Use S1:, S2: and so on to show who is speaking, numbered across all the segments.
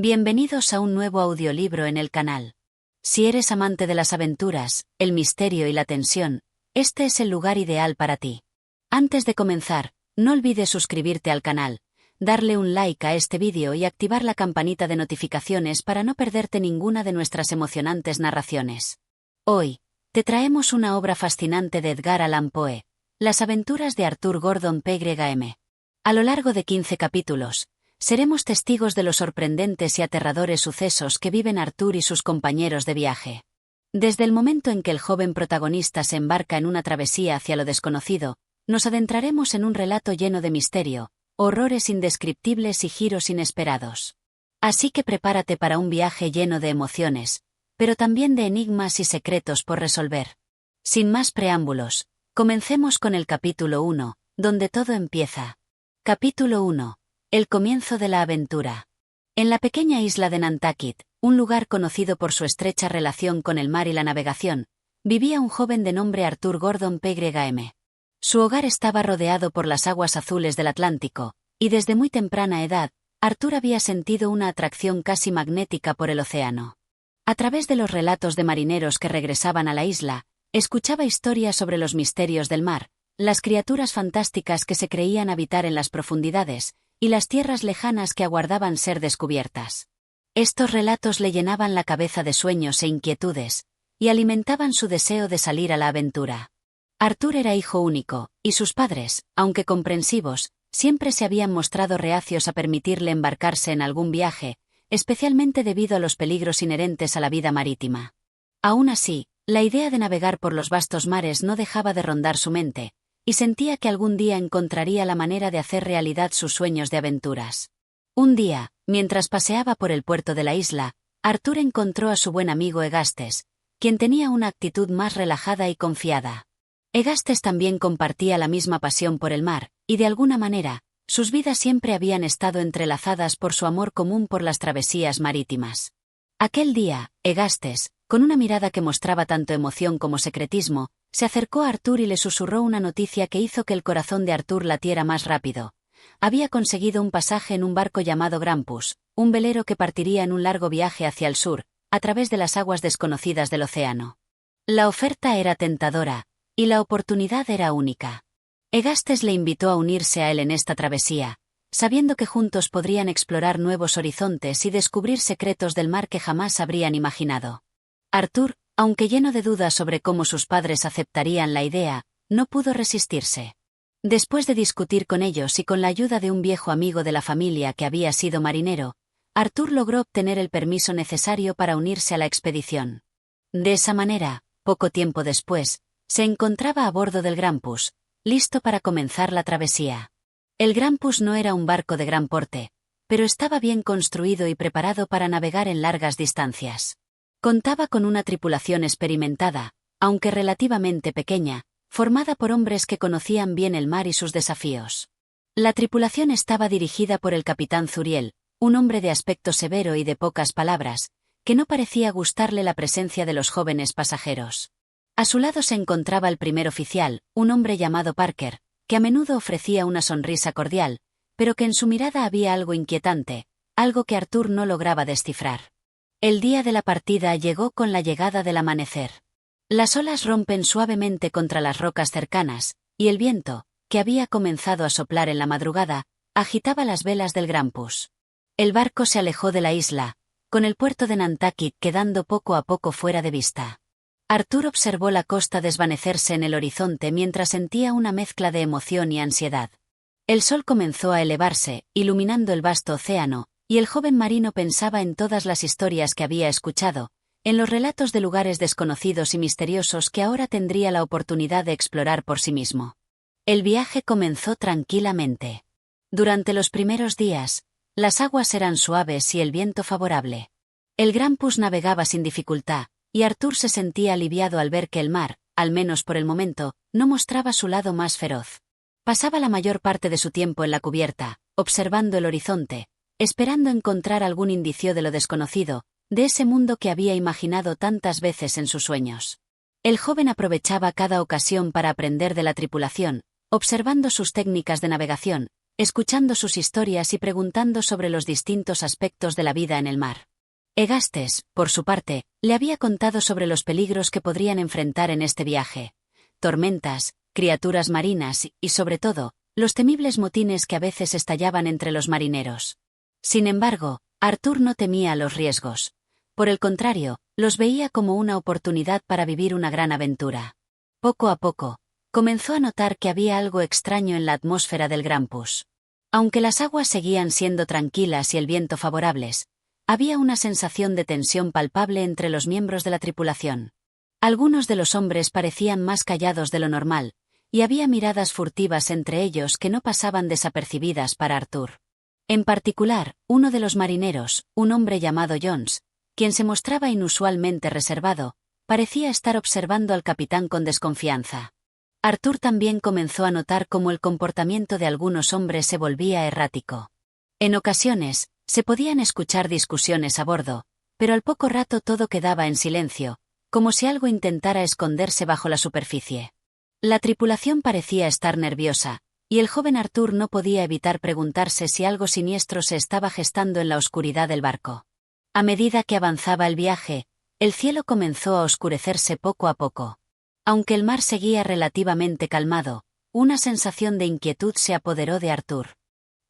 S1: Bienvenidos a un nuevo audiolibro en el canal. Si eres amante de las aventuras, el misterio y la tensión, este es el lugar ideal para ti. Antes de comenzar, no olvides suscribirte al canal, darle un like a este vídeo y activar la campanita de notificaciones para no perderte ninguna de nuestras emocionantes narraciones. Hoy, te traemos una obra fascinante de Edgar Allan Poe, Las aventuras de Arthur Gordon Pym. A lo largo de 15 capítulos, seremos testigos de los sorprendentes y aterradores sucesos que viven Arthur y sus compañeros de viaje. Desde el momento en que el joven protagonista se embarca en una travesía hacia lo desconocido, nos adentraremos en un relato lleno de misterio, horrores indescriptibles y giros inesperados. Así que prepárate para un viaje lleno de emociones, pero también de enigmas y secretos por resolver. Sin más preámbulos, comencemos con el capítulo 1, donde todo empieza. Capítulo 1. El comienzo de la aventura. En la pequeña isla de Nantucket, un lugar conocido por su estrecha relación con el mar y la navegación, vivía un joven de nombre Arthur Gordon Pym. Su hogar estaba rodeado por las aguas azules del Atlántico, y desde muy temprana edad, Arthur había sentido una atracción casi magnética por el océano. A través de los relatos de marineros que regresaban a la isla, escuchaba historias sobre los misterios del mar, las criaturas fantásticas que se creían habitar en las profundidades, y las tierras lejanas que aguardaban ser descubiertas. Estos relatos le llenaban la cabeza de sueños e inquietudes, y alimentaban su deseo de salir a la aventura. Arthur era hijo único, y sus padres, aunque comprensivos, siempre se habían mostrado reacios a permitirle embarcarse en algún viaje, especialmente debido a los peligros inherentes a la vida marítima. Aún así, la idea de navegar por los vastos mares no dejaba de rondar su mente, y sentía que algún día encontraría la manera de hacer realidad sus sueños de aventuras. Un día, mientras paseaba por el puerto de la isla, Arthur encontró a su buen amigo Egastes, quien tenía una actitud más relajada y confiada. Egastes también compartía la misma pasión por el mar, y de alguna manera, sus vidas siempre habían estado entrelazadas por su amor común por las travesías marítimas. Aquel día, Egastes, con una mirada que mostraba tanto emoción como secretismo, se acercó a Arthur y le susurró una noticia que hizo que el corazón de Arthur latiera más rápido. Había conseguido un pasaje en un barco llamado Grampus, un velero que partiría en un largo viaje hacia el sur, a través de las aguas desconocidas del océano. La oferta era tentadora, y la oportunidad era única. Egastes le invitó a unirse a él en esta travesía, sabiendo que juntos podrían explorar nuevos horizontes y descubrir secretos del mar que jamás habrían imaginado. Arthur, aunque lleno de dudas sobre cómo sus padres aceptarían la idea, no pudo resistirse. Después de discutir con ellos y con la ayuda de un viejo amigo de la familia que había sido marinero, Arthur logró obtener el permiso necesario para unirse a la expedición. De esa manera, poco tiempo después, se encontraba a bordo del Grampus, listo para comenzar la travesía. El Grampus no era un barco de gran porte, pero estaba bien construido y preparado para navegar en largas distancias. Contaba con una tripulación experimentada, aunque relativamente pequeña, formada por hombres que conocían bien el mar y sus desafíos. La tripulación estaba dirigida por el capitán Zuriel, un hombre de aspecto severo y de pocas palabras, que no parecía gustarle la presencia de los jóvenes pasajeros. A su lado se encontraba el primer oficial, un hombre llamado Parker, que a menudo ofrecía una sonrisa cordial, pero que en su mirada había algo inquietante, algo que Arthur no lograba descifrar. El día de la partida llegó con la llegada del amanecer. Las olas rompen suavemente contra las rocas cercanas, y el viento, que había comenzado a soplar en la madrugada, agitaba las velas del Grampus. El barco se alejó de la isla, con el puerto de Nantucket quedando poco a poco fuera de vista. Arthur observó la costa desvanecerse en el horizonte mientras sentía una mezcla de emoción y ansiedad. El sol comenzó a elevarse, iluminando el vasto océano, y el joven marino pensaba en todas las historias que había escuchado, en los relatos de lugares desconocidos y misteriosos que ahora tendría la oportunidad de explorar por sí mismo. El viaje comenzó tranquilamente. Durante los primeros días, las aguas eran suaves y el viento favorable. El Grampus navegaba sin dificultad, y Arthur se sentía aliviado al ver que el mar, al menos por el momento, no mostraba su lado más feroz. Pasaba la mayor parte de su tiempo en la cubierta, observando el horizonte, esperando encontrar algún indicio de lo desconocido, de ese mundo que había imaginado tantas veces en sus sueños. El joven aprovechaba cada ocasión para aprender de la tripulación, observando sus técnicas de navegación, escuchando sus historias y preguntando sobre los distintos aspectos de la vida en el mar. Egastes, por su parte, le había contado sobre los peligros que podrían enfrentar en este viaje: tormentas, criaturas marinas y, sobre todo, los temibles motines que a veces estallaban entre los marineros. Sin embargo, Arthur no temía los riesgos. Por el contrario, los veía como una oportunidad para vivir una gran aventura. Poco a poco, comenzó a notar que había algo extraño en la atmósfera del Grampus. Aunque las aguas seguían siendo tranquilas y el viento favorables, había una sensación de tensión palpable entre los miembros de la tripulación. Algunos de los hombres parecían más callados de lo normal, y había miradas furtivas entre ellos que no pasaban desapercibidas para Arthur. En particular, uno de los marineros, un hombre llamado Jones, quien se mostraba inusualmente reservado, parecía estar observando al capitán con desconfianza. Arthur también comenzó a notar cómo el comportamiento de algunos hombres se volvía errático. En ocasiones, se podían escuchar discusiones a bordo, pero al poco rato todo quedaba en silencio, como si algo intentara esconderse bajo la superficie. La tripulación parecía estar nerviosa, y el joven Arthur no podía evitar preguntarse si algo siniestro se estaba gestando en la oscuridad del barco. A medida que avanzaba el viaje, el cielo comenzó a oscurecerse poco a poco. Aunque el mar seguía relativamente calmado, una sensación de inquietud se apoderó de Arthur.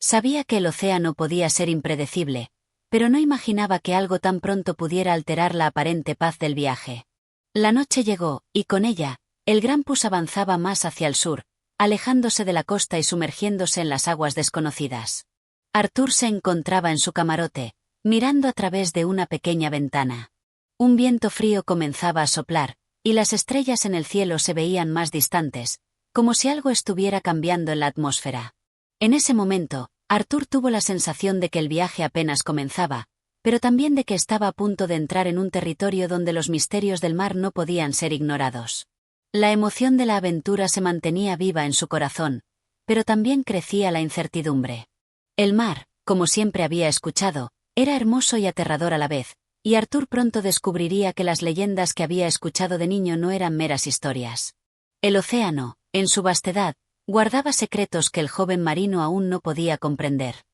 S1: Sabía que el océano podía ser impredecible, pero no imaginaba que algo tan pronto pudiera alterar la aparente paz del viaje. La noche llegó, y con ella, el Grampus avanzaba más hacia el sur, alejándose de la costa y sumergiéndose en las aguas desconocidas. Arthur se encontraba en su camarote, mirando a través de una pequeña ventana. Un viento frío comenzaba a soplar, y las estrellas en el cielo se veían más distantes, como si algo estuviera cambiando en la atmósfera. En ese momento, Arthur tuvo la sensación de que el viaje apenas comenzaba, pero también de que estaba a punto de entrar en un territorio donde los misterios del mar no podían ser ignorados. La emoción de la aventura se mantenía viva en su corazón, pero también crecía la incertidumbre. El mar, como siempre había escuchado, era hermoso y aterrador a la vez, y Arthur pronto descubriría que las leyendas que había escuchado de niño no eran meras historias. El océano, en su vastedad, guardaba secretos que el joven marino aún no podía comprender.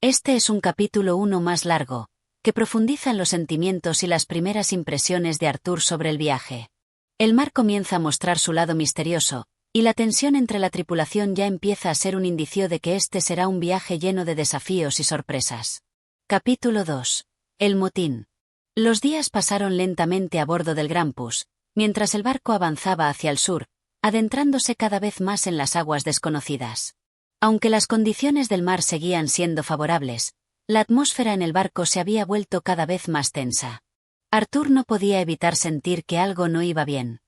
S1: Este es un capítulo 1 más largo, que profundiza en los sentimientos y las primeras impresiones de Arthur sobre el viaje. El mar comienza a mostrar su lado misterioso, y la tensión entre la tripulación ya empieza a ser un indicio de que este será un viaje lleno de desafíos y sorpresas. Capítulo 2. El motín. Los días pasaron lentamente a bordo del Grampus, mientras el barco avanzaba hacia el sur, adentrándose cada vez más en las aguas desconocidas. Aunque las condiciones del mar seguían siendo favorables, la atmósfera en el barco se había vuelto cada vez más tensa. Arthur no podía evitar sentir que algo no iba bien.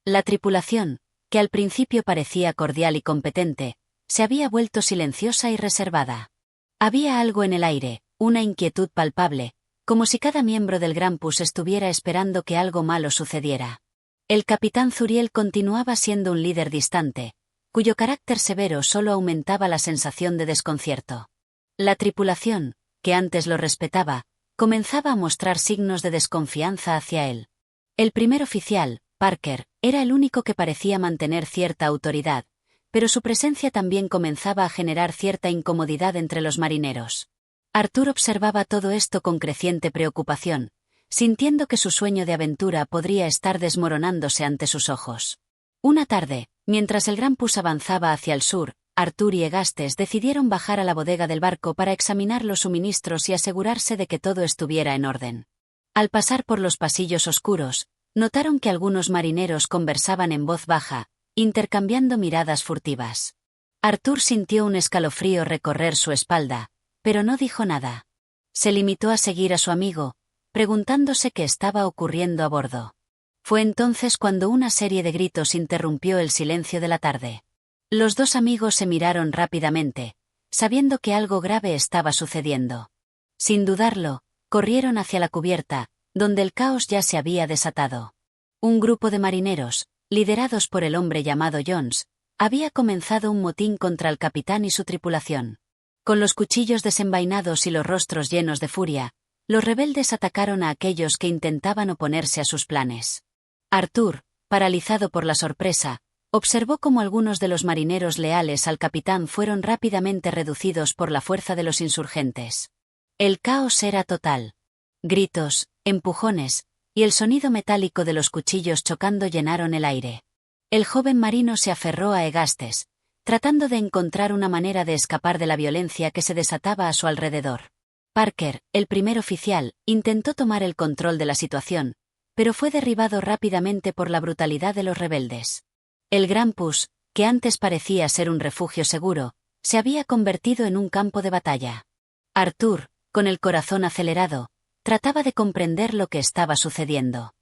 S1: La tripulación, que al principio parecía cordial y competente, se había vuelto silenciosa y reservada. Había algo en el aire, una inquietud palpable, como si cada miembro del Grampus estuviera esperando que algo malo sucediera. El capitán Zuriel continuaba siendo un líder distante, cuyo carácter severo solo aumentaba la sensación de desconcierto. La tripulación, que antes lo respetaba, comenzaba a mostrar signos de desconfianza hacia él. El primer oficial, Parker, era el único que parecía mantener cierta autoridad, pero su presencia también comenzaba a generar cierta incomodidad entre los marineros. Arthur observaba todo esto con creciente preocupación, sintiendo que su sueño de aventura podría estar desmoronándose ante sus ojos. Una tarde, mientras el Grampus avanzaba hacia el sur, Arthur y Egastes decidieron bajar a la bodega del barco para examinar los suministros y asegurarse de que todo estuviera en orden. Al pasar por los pasillos oscuros, notaron que algunos marineros conversaban en voz baja, intercambiando miradas furtivas. Arthur sintió un escalofrío recorrer su espalda, pero no dijo nada. Se limitó a seguir a su amigo, preguntándose qué estaba ocurriendo a bordo. Fue entonces cuando una serie de gritos interrumpió el silencio de la tarde. Los dos amigos se miraron rápidamente, sabiendo que algo grave estaba sucediendo. Sin dudarlo, corrieron hacia la cubierta, donde el caos ya se había desatado. Un grupo de marineros, liderados por el hombre llamado Jones, había comenzado un motín contra el capitán y su tripulación. Con los cuchillos desenvainados y los rostros llenos de furia, los rebeldes atacaron a aquellos que intentaban oponerse a sus planes. Arthur, paralizado por la sorpresa, Observó cómo algunos de los marineros leales al capitán fueron rápidamente reducidos por la fuerza de los insurgentes. El caos era total. Gritos, empujones, y el sonido metálico de los cuchillos chocando llenaron el aire. El joven marino se aferró a Egastes, tratando de encontrar una manera de escapar de la violencia que se desataba a su alrededor. Parker, el primer oficial, intentó tomar el control de la situación, pero fue derribado rápidamente por la brutalidad de los rebeldes. El Grampus, que antes parecía ser un refugio seguro, se había convertido en un campo de batalla. Arthur, con el corazón acelerado, trataba de comprender lo que estaba sucediendo.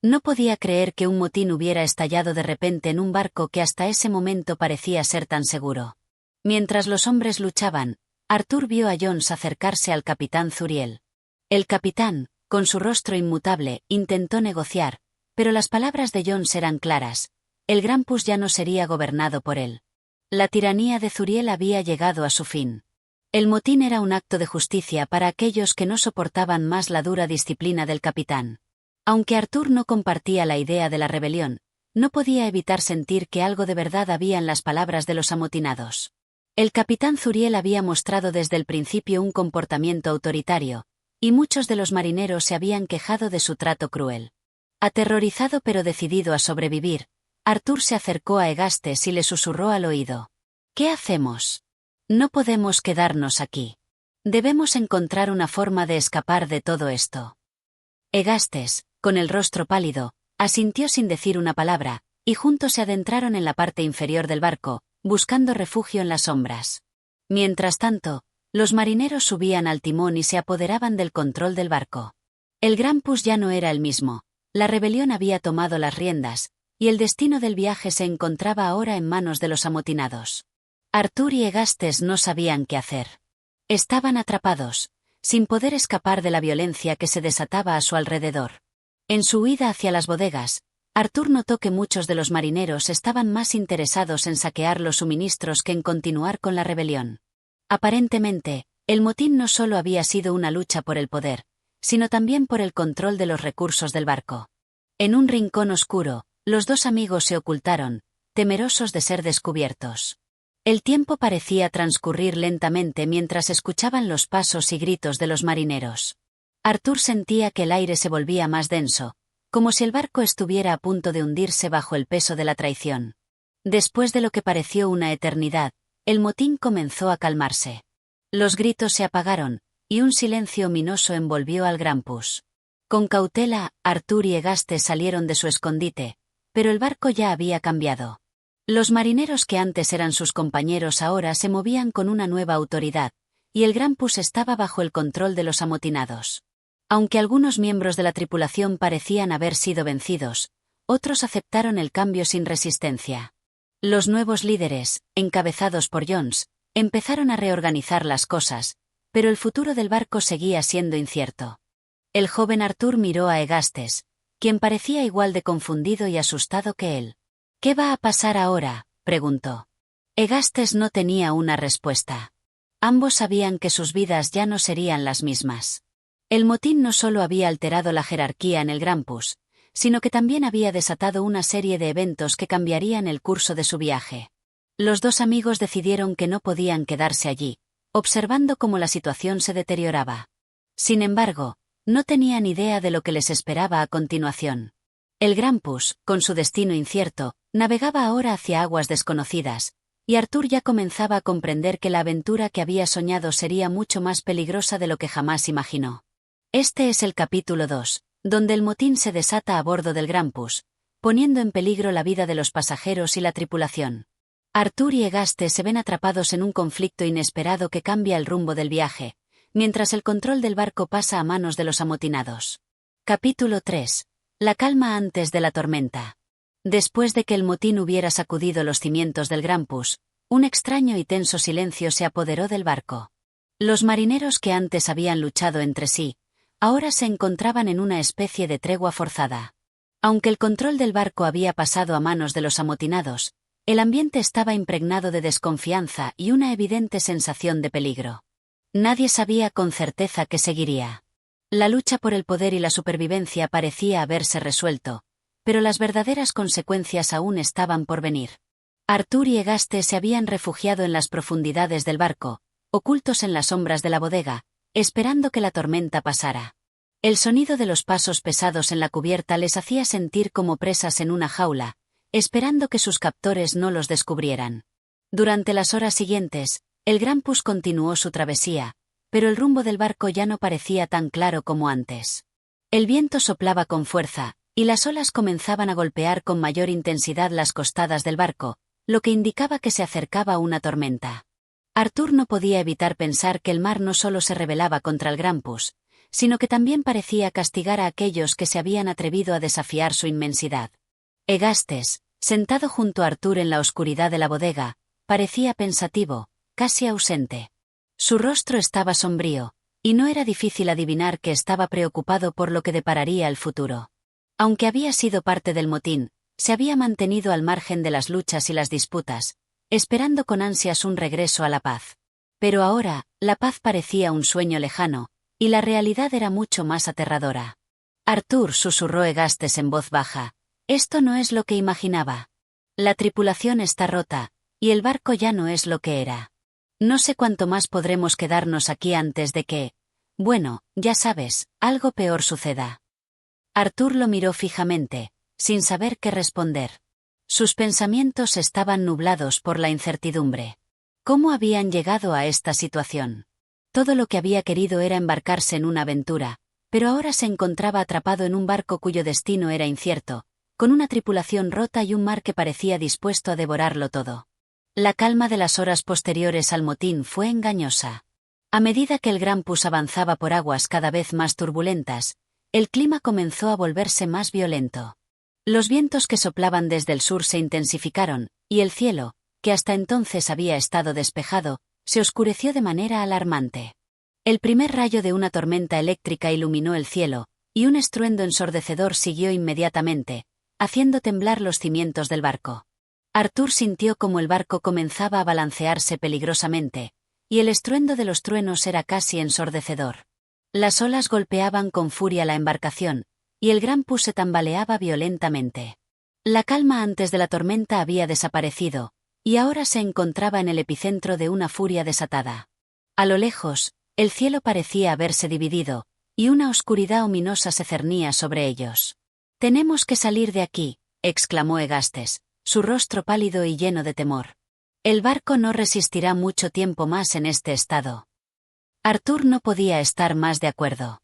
S1: No podía creer que un motín hubiera estallado de repente en un barco que hasta ese momento parecía ser tan seguro. Mientras los hombres luchaban, Arthur vio a Jones acercarse al capitán Zuriel. El capitán, con su rostro inmutable, intentó negociar, pero las palabras de Jones eran claras: el Grampus ya no sería gobernado por él. La tiranía de Zuriel había llegado a su fin. El motín era un acto de justicia para aquellos que no soportaban más la dura disciplina del capitán. Aunque Arthur no compartía la idea de la rebelión, no podía evitar sentir que algo de verdad había en las palabras de los amotinados. El capitán Zuriel había mostrado desde el principio un comportamiento autoritario, y muchos de los marineros se habían quejado de su trato cruel. Aterrorizado pero decidido a sobrevivir, Arthur se acercó a Egastes y le susurró al oído: ¿Qué hacemos? No podemos quedarnos aquí. Debemos encontrar una forma de escapar de todo esto. Egastes, con el rostro pálido, asintió sin decir una palabra, y juntos se adentraron en la parte inferior del barco, buscando refugio en las sombras. Mientras tanto, los marineros subían al timón y se apoderaban del control del barco. El Grampus ya no era el mismo, la rebelión había tomado las riendas, y el destino del viaje se encontraba ahora en manos de los amotinados. Arthur y Egastes no sabían qué hacer. Estaban atrapados, sin poder escapar de la violencia que se desataba a su alrededor. En su huida hacia las bodegas, Arthur notó que muchos de los marineros estaban más interesados en saquear los suministros que en continuar con la rebelión. Aparentemente, el motín no solo había sido una lucha por el poder, sino también por el control de los recursos del barco. En un rincón oscuro, los dos amigos se ocultaron, temerosos de ser descubiertos. El tiempo parecía transcurrir lentamente mientras escuchaban los pasos y gritos de los marineros. Arthur sentía que el aire se volvía más denso, como si el barco estuviera a punto de hundirse bajo el peso de la traición. Después de lo que pareció una eternidad, el motín comenzó a calmarse. Los gritos se apagaron, y un silencio ominoso envolvió al Grampus. Con cautela, Arthur y Egastes salieron de su escondite, pero el barco ya había cambiado. Los marineros que antes eran sus compañeros ahora se movían con una nueva autoridad, y el Grampus estaba bajo el control de los amotinados. Aunque algunos miembros de la tripulación parecían haber sido vencidos, otros aceptaron el cambio sin resistencia. Los nuevos líderes, encabezados por Jones, empezaron a reorganizar las cosas, pero el futuro del barco seguía siendo incierto. El joven Arthur miró a Egastes, quien parecía igual de confundido y asustado que él. ¿Qué va a pasar ahora?, preguntó. Egastes no tenía una respuesta. Ambos sabían que sus vidas ya no serían las mismas. El motín no solo había alterado la jerarquía en el Grampus, sino que también había desatado una serie de eventos que cambiarían el curso de su viaje. Los dos amigos decidieron que no podían quedarse allí, observando cómo la situación se deterioraba. Sin embargo, no tenían idea de lo que les esperaba a continuación. El Grampus, con su destino incierto, navegaba ahora hacia aguas desconocidas, y Arthur ya comenzaba a comprender que la aventura que había soñado sería mucho más peligrosa de lo que jamás imaginó. Este es el capítulo 2, donde el motín se desata a bordo del Grampus, poniendo en peligro la vida de los pasajeros y la tripulación. Arthur y Egastes se ven atrapados en un conflicto inesperado que cambia el rumbo del viaje, mientras el control del barco pasa a manos de los amotinados. Capítulo 3. La calma antes de la tormenta. Después de que el motín hubiera sacudido los cimientos del Grampus, un extraño y tenso silencio se apoderó del barco. Los marineros que antes habían luchado entre sí, ahora se encontraban en una especie de tregua forzada. Aunque el control del barco había pasado a manos de los amotinados, el ambiente estaba impregnado de desconfianza y una evidente sensación de peligro. Nadie sabía con certeza qué seguiría. La lucha por el poder y la supervivencia parecía haberse resuelto, pero las verdaderas consecuencias aún estaban por venir. Arthur y Egaste se habían refugiado en las profundidades del barco, ocultos en las sombras de la bodega, esperando que la tormenta pasara. El sonido de los pasos pesados en la cubierta les hacía sentir como presas en una jaula, esperando que sus captores no los descubrieran. Durante las horas siguientes, el Grampus continuó su travesía, pero el rumbo del barco ya no parecía tan claro como antes. El viento soplaba con fuerza, y las olas comenzaban a golpear con mayor intensidad las costadas del barco, lo que indicaba que se acercaba una tormenta. Arthur no podía evitar pensar que el mar no solo se rebelaba contra el Grampus, sino que también parecía castigar a aquellos que se habían atrevido a desafiar su inmensidad. Egastes, sentado junto a Arthur en la oscuridad de la bodega, parecía pensativo, casi ausente. Su rostro estaba sombrío, y no era difícil adivinar que estaba preocupado por lo que depararía el futuro. Aunque había sido parte del motín, se había mantenido al margen de las luchas y las disputas, esperando con ansias un regreso a la paz. Pero ahora, la paz parecía un sueño lejano, y la realidad era mucho más aterradora. Arthur, susurró Egastes en voz baja, esto no es lo que imaginaba. La tripulación está rota, y el barco ya no es lo que era. No sé cuánto más podremos quedarnos aquí antes de que, bueno, ya sabes, algo peor suceda. Arthur lo miró fijamente, sin saber qué responder. Sus pensamientos estaban nublados por la incertidumbre. ¿Cómo habían llegado a esta situación? Todo lo que había querido era embarcarse en una aventura, pero ahora se encontraba atrapado en un barco cuyo destino era incierto, con una tripulación rota y un mar que parecía dispuesto a devorarlo todo. La calma de las horas posteriores al motín fue engañosa. A medida que el Grampus avanzaba por aguas cada vez más turbulentas, el clima comenzó a volverse más violento. Los vientos que soplaban desde el sur se intensificaron, y el cielo, que hasta entonces había estado despejado, se oscureció de manera alarmante. El primer rayo de una tormenta eléctrica iluminó el cielo, y un estruendo ensordecedor siguió inmediatamente, haciendo temblar los cimientos del barco. Arthur sintió como el barco comenzaba a balancearse peligrosamente, y el estruendo de los truenos era casi ensordecedor. Las olas golpeaban con furia la embarcación, y el Grampus se tambaleaba violentamente. La calma antes de la tormenta había desaparecido, y ahora se encontraba en el epicentro de una furia desatada. A lo lejos, el cielo parecía haberse dividido, y una oscuridad ominosa se cernía sobre ellos. «Tenemos que salir de aquí», exclamó Egastes, su rostro pálido y lleno de temor. «El barco no resistirá mucho tiempo más en este estado». Arthur no podía estar más de acuerdo.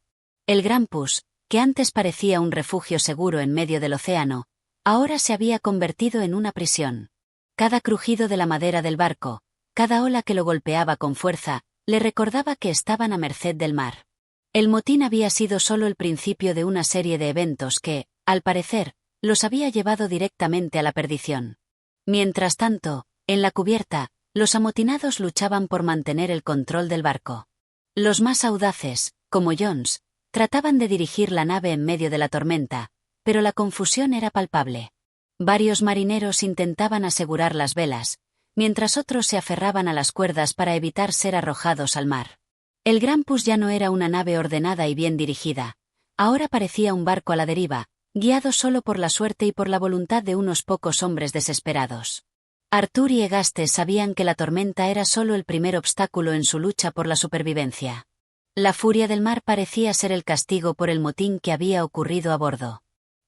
S1: El Grampus, que antes parecía un refugio seguro en medio del océano, ahora se había convertido en una prisión. Cada crujido de la madera del barco, cada ola que lo golpeaba con fuerza, le recordaba que estaban a merced del mar. El motín había sido solo el principio de una serie de eventos que, al parecer, los había llevado directamente a la perdición. Mientras tanto, en la cubierta, los amotinados luchaban por mantener el control del barco. Los más audaces, como Jones, trataban de dirigir la nave en medio de la tormenta, pero la confusión era palpable. Varios marineros intentaban asegurar las velas, mientras otros se aferraban a las cuerdas para evitar ser arrojados al mar. El Grampus ya no era una nave ordenada y bien dirigida, ahora parecía un barco a la deriva, guiado solo por la suerte y por la voluntad de unos pocos hombres desesperados. Arthur y Egastes sabían que la tormenta era solo el primer obstáculo en su lucha por la supervivencia. La furia del mar parecía ser el castigo por el motín que había ocurrido a bordo.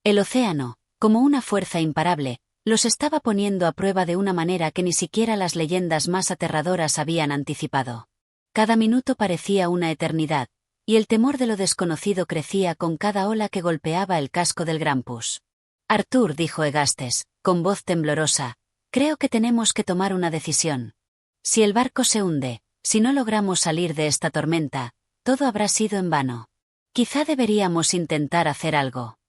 S1: El océano, como una fuerza imparable, los estaba poniendo a prueba de una manera que ni siquiera las leyendas más aterradoras habían anticipado. Cada minuto parecía una eternidad, y el temor de lo desconocido crecía con cada ola que golpeaba el casco del Grampus. «Arthur», dijo Egastes, con voz temblorosa, «creo que tenemos que tomar una decisión. Si el barco se hunde, si no logramos salir de esta tormenta, todo habrá sido en vano. Quizá deberíamos intentar hacer algo».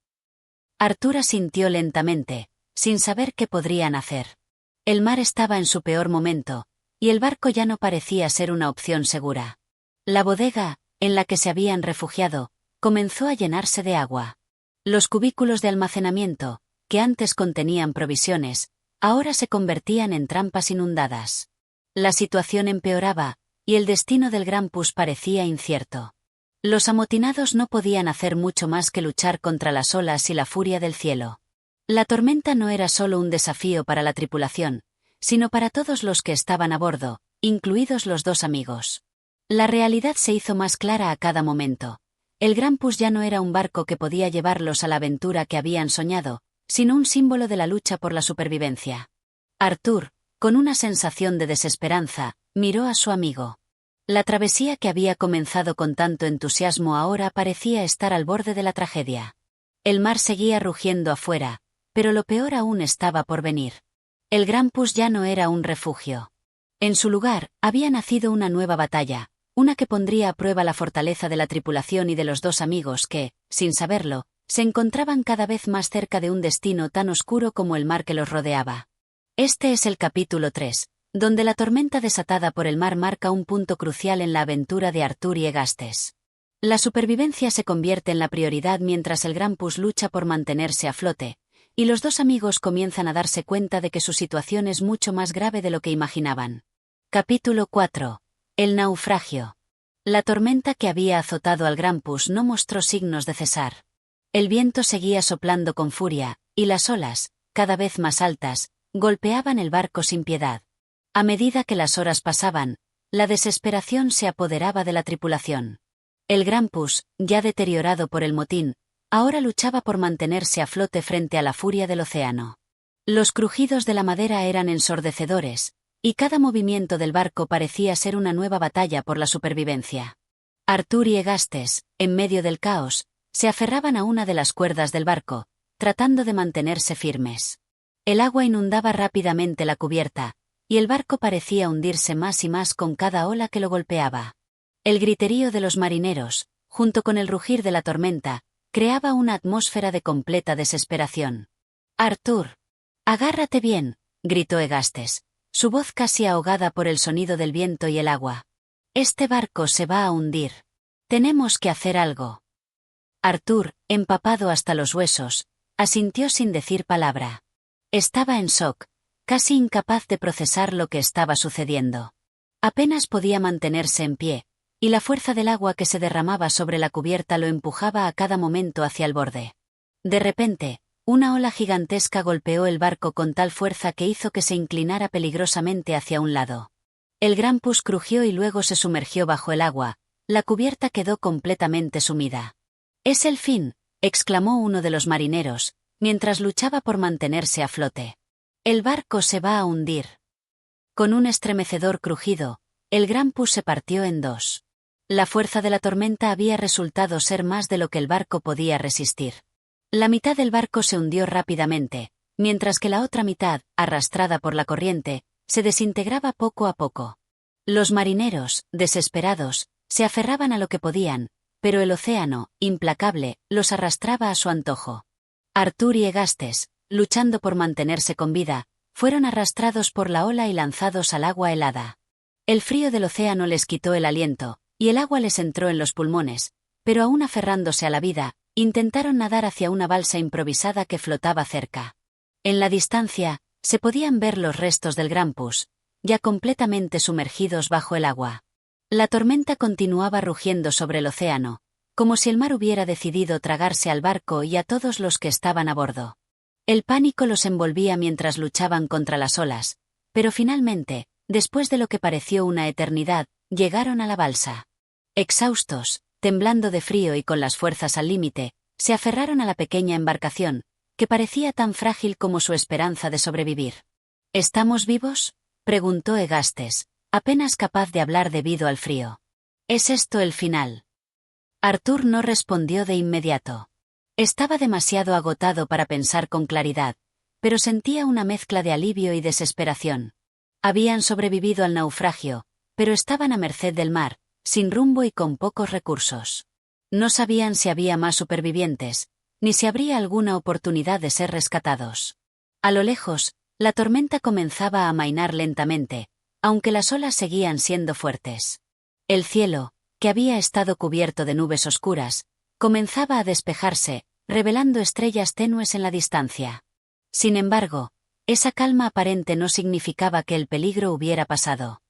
S1: Arthur asintió lentamente, sin saber qué podrían hacer. El mar estaba en su peor momento, y el barco ya no parecía ser una opción segura. La bodega, en la que se habían refugiado, comenzó a llenarse de agua. Los cubículos de almacenamiento, que antes contenían provisiones, ahora se convertían en trampas inundadas. La situación empeoraba, y el destino del Grampus parecía incierto. Los amotinados no podían hacer mucho más que luchar contra las olas y la furia del cielo. La tormenta no era solo un desafío para la tripulación, sino para todos los que estaban a bordo, incluidos los dos amigos. La realidad se hizo más clara a cada momento. El Grampus ya no era un barco que podía llevarlos a la aventura que habían soñado, sino un símbolo de la lucha por la supervivencia. Arthur, con una sensación de desesperanza, miró a su amigo. La travesía que había comenzado con tanto entusiasmo ahora parecía estar al borde de la tragedia. El mar seguía rugiendo afuera, pero lo peor aún estaba por venir. El Grampus ya no era un refugio. En su lugar, había nacido una nueva batalla, una que pondría a prueba la fortaleza de la tripulación y de los dos amigos que, sin saberlo, se encontraban cada vez más cerca de un destino tan oscuro como el mar que los rodeaba. Este es el capítulo 3, donde la tormenta desatada por el mar marca un punto crucial en la aventura de Arthur y Egastes. La supervivencia se convierte en la prioridad mientras el Grampus lucha por mantenerse a flote, y los dos amigos comienzan a darse cuenta de que su situación es mucho más grave de lo que imaginaban. Capítulo 4. El naufragio. La tormenta que había azotado al Grampus no mostró signos de cesar. El viento seguía soplando con furia, y las olas, cada vez más altas, golpeaban el barco sin piedad. A medida que las horas pasaban, la desesperación se apoderaba de la tripulación. El Grampus, ya deteriorado por el motín, ahora luchaba por mantenerse a flote frente a la furia del océano. Los crujidos de la madera eran ensordecedores, y cada movimiento del barco parecía ser una nueva batalla por la supervivencia. Arthur y Egastes, en medio del caos, se aferraban a una de las cuerdas del barco, tratando de mantenerse firmes. El agua inundaba rápidamente la cubierta, y el barco parecía hundirse más y más con cada ola que lo golpeaba. El griterío de los marineros, junto con el rugir de la tormenta, creaba una atmósfera de completa desesperación. «Arthur, agárrate bien», gritó Egastes, su voz casi ahogada por el sonido del viento y el agua. «Este barco se va a hundir. Tenemos que hacer algo». Arthur, empapado hasta los huesos, asintió sin decir palabra. Estaba en shock, casi incapaz de procesar lo que estaba sucediendo. Apenas podía mantenerse en pie, y la fuerza del agua que se derramaba sobre la cubierta lo empujaba a cada momento hacia el borde. De repente, una ola gigantesca golpeó el barco con tal fuerza que hizo que se inclinara peligrosamente hacia un lado. El Grampus crujió y luego se sumergió bajo el agua, la cubierta quedó completamente sumida. «Es el fin», exclamó uno de los marineros, mientras luchaba por mantenerse a flote. «El barco se va a hundir». Con un estremecedor crujido, el Grampus se partió en dos. La fuerza de la tormenta había resultado ser más de lo que el barco podía resistir. La mitad del barco se hundió rápidamente, mientras que la otra mitad, arrastrada por la corriente, se desintegraba poco a poco. Los marineros, desesperados, se aferraban a lo que podían, pero el océano, implacable, los arrastraba a su antojo. Arthur y Egastes, luchando por mantenerse con vida, fueron arrastrados por la ola y lanzados al agua helada. El frío del océano les quitó el aliento, y el agua les entró en los pulmones, pero aún aferrándose a la vida, intentaron nadar hacia una balsa improvisada que flotaba cerca. En la distancia, se podían ver los restos del Grampus, ya completamente sumergidos bajo el agua. La tormenta continuaba rugiendo sobre el océano, como si el mar hubiera decidido tragarse al barco y a todos los que estaban a bordo. El pánico los envolvía mientras luchaban contra las olas, pero finalmente, después de lo que pareció una eternidad, llegaron a la balsa. Exhaustos, temblando de frío y con las fuerzas al límite, se aferraron a la pequeña embarcación, que parecía tan frágil como su esperanza de sobrevivir. ¿Estamos vivos?, preguntó Egastes, apenas capaz de hablar debido al frío. ¿Es esto el final? Arthur no respondió de inmediato. Estaba demasiado agotado para pensar con claridad, pero sentía una mezcla de alivio y desesperación. Habían sobrevivido al naufragio, pero estaban a merced del mar, sin rumbo y con pocos recursos. No sabían si había más supervivientes, ni si habría alguna oportunidad de ser rescatados. A lo lejos, la tormenta comenzaba a amainar lentamente, aunque las olas seguían siendo fuertes. El cielo, que había estado cubierto de nubes oscuras, comenzaba a despejarse, revelando estrellas tenues en la distancia. Sin embargo, esa calma aparente no significaba que el peligro hubiera pasado.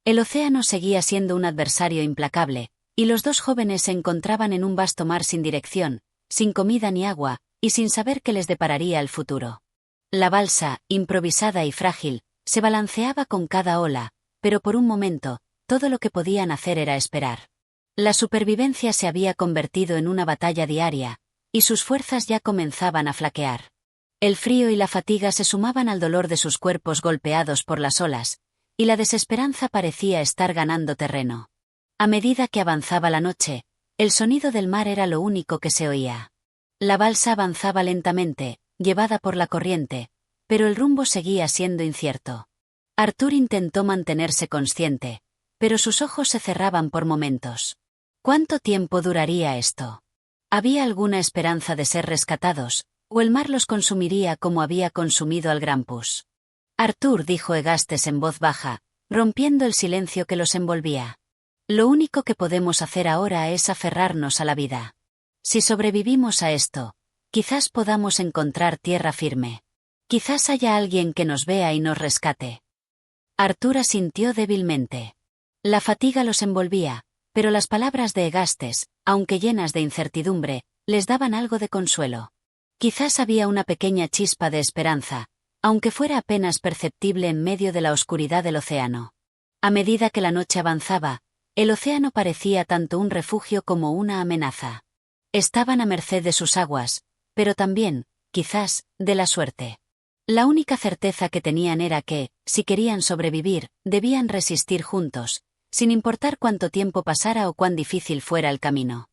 S1: El océano seguía siendo un adversario implacable, y los dos jóvenes se encontraban en un vasto mar sin dirección, sin comida ni agua, y sin saber qué les depararía el futuro. La balsa, improvisada y frágil, se balanceaba con cada ola, pero por un momento, todo lo que podían hacer era esperar. La supervivencia se había convertido en una batalla diaria, y sus fuerzas ya comenzaban a flaquear. El frío y la fatiga se sumaban al dolor de sus cuerpos golpeados por las olas, y la desesperanza parecía estar ganando terreno. A medida que avanzaba la noche, el sonido del mar era lo único que se oía. La balsa avanzaba lentamente, llevada por la corriente, pero el rumbo seguía siendo incierto. Arthur intentó mantenerse consciente, pero sus ojos se cerraban por momentos. ¿Cuánto tiempo duraría esto? ¿Había alguna esperanza de ser rescatados, o el mar los consumiría como había consumido al Grampus? Arthur, dijo Egastes en voz baja, rompiendo el silencio que los envolvía. Lo único que podemos hacer ahora es aferrarnos a la vida. Si sobrevivimos a esto, quizás podamos encontrar tierra firme. Quizás haya alguien que nos vea y nos rescate. Arthur asintió débilmente. La fatiga los envolvía, pero las palabras de Egastes, aunque llenas de incertidumbre, les daban algo de consuelo. Quizás había una pequeña chispa de esperanza, aunque fuera apenas perceptible en medio de la oscuridad del océano. A medida que la noche avanzaba, el océano parecía tanto un refugio como una amenaza. Estaban a merced de sus aguas, pero también, quizás, de la suerte. La única certeza que tenían era que, si querían sobrevivir, debían resistir juntos, sin importar cuánto tiempo pasara o cuán difícil fuera el camino.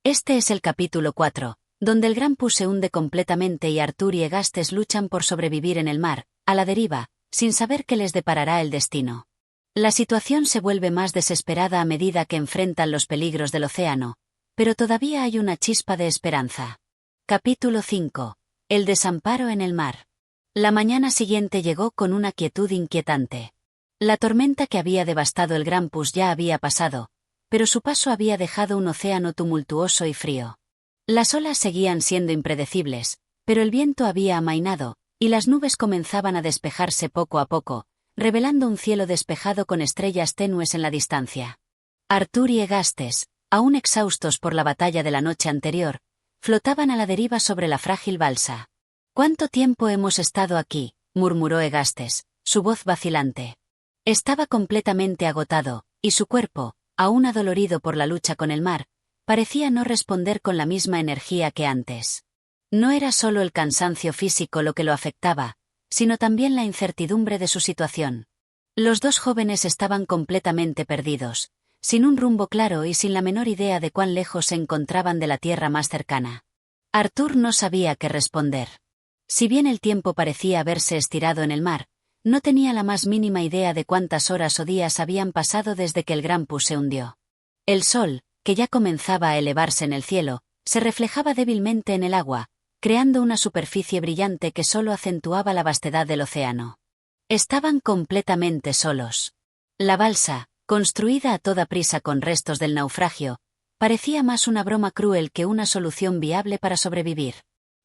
S1: Este es el capítulo 4, donde el Grampus se hunde completamente y Arthur y Egastes luchan por sobrevivir en el mar, a la deriva, sin saber qué les deparará el destino. La situación se vuelve más desesperada a medida que enfrentan los peligros del océano, pero todavía hay una chispa de esperanza. Capítulo 5. El desamparo en el mar. La mañana siguiente llegó con una quietud inquietante. La tormenta que había devastado el Grampus ya había pasado, pero su paso había dejado un océano tumultuoso y frío. Las olas seguían siendo impredecibles, pero el viento había amainado, y las nubes comenzaban a despejarse poco a poco, revelando un cielo despejado con estrellas tenues en la distancia. Arthur y Egastes, aún exhaustos por la batalla de la noche anterior, flotaban a la deriva sobre la frágil balsa. «¿Cuánto tiempo hemos estado aquí?», murmuró Egastes, su voz vacilante. Estaba completamente agotado, y su cuerpo, aún adolorido por la lucha con el mar, parecía no responder con la misma energía que antes. No era solo el cansancio físico lo que lo afectaba, sino también la incertidumbre de su situación. Los dos jóvenes estaban completamente perdidos, sin un rumbo claro y sin la menor idea de cuán lejos se encontraban de la tierra más cercana. Arthur no sabía qué responder. Si bien el tiempo parecía haberse estirado en el mar, no tenía la más mínima idea de cuántas horas o días habían pasado desde que el Grampus se hundió. El sol, que ya comenzaba a elevarse en el cielo, se reflejaba débilmente en el agua, creando una superficie brillante que solo acentuaba la vastedad del océano. Estaban completamente solos. La balsa, construida a toda prisa con restos del naufragio, parecía más una broma cruel que una solución viable para sobrevivir.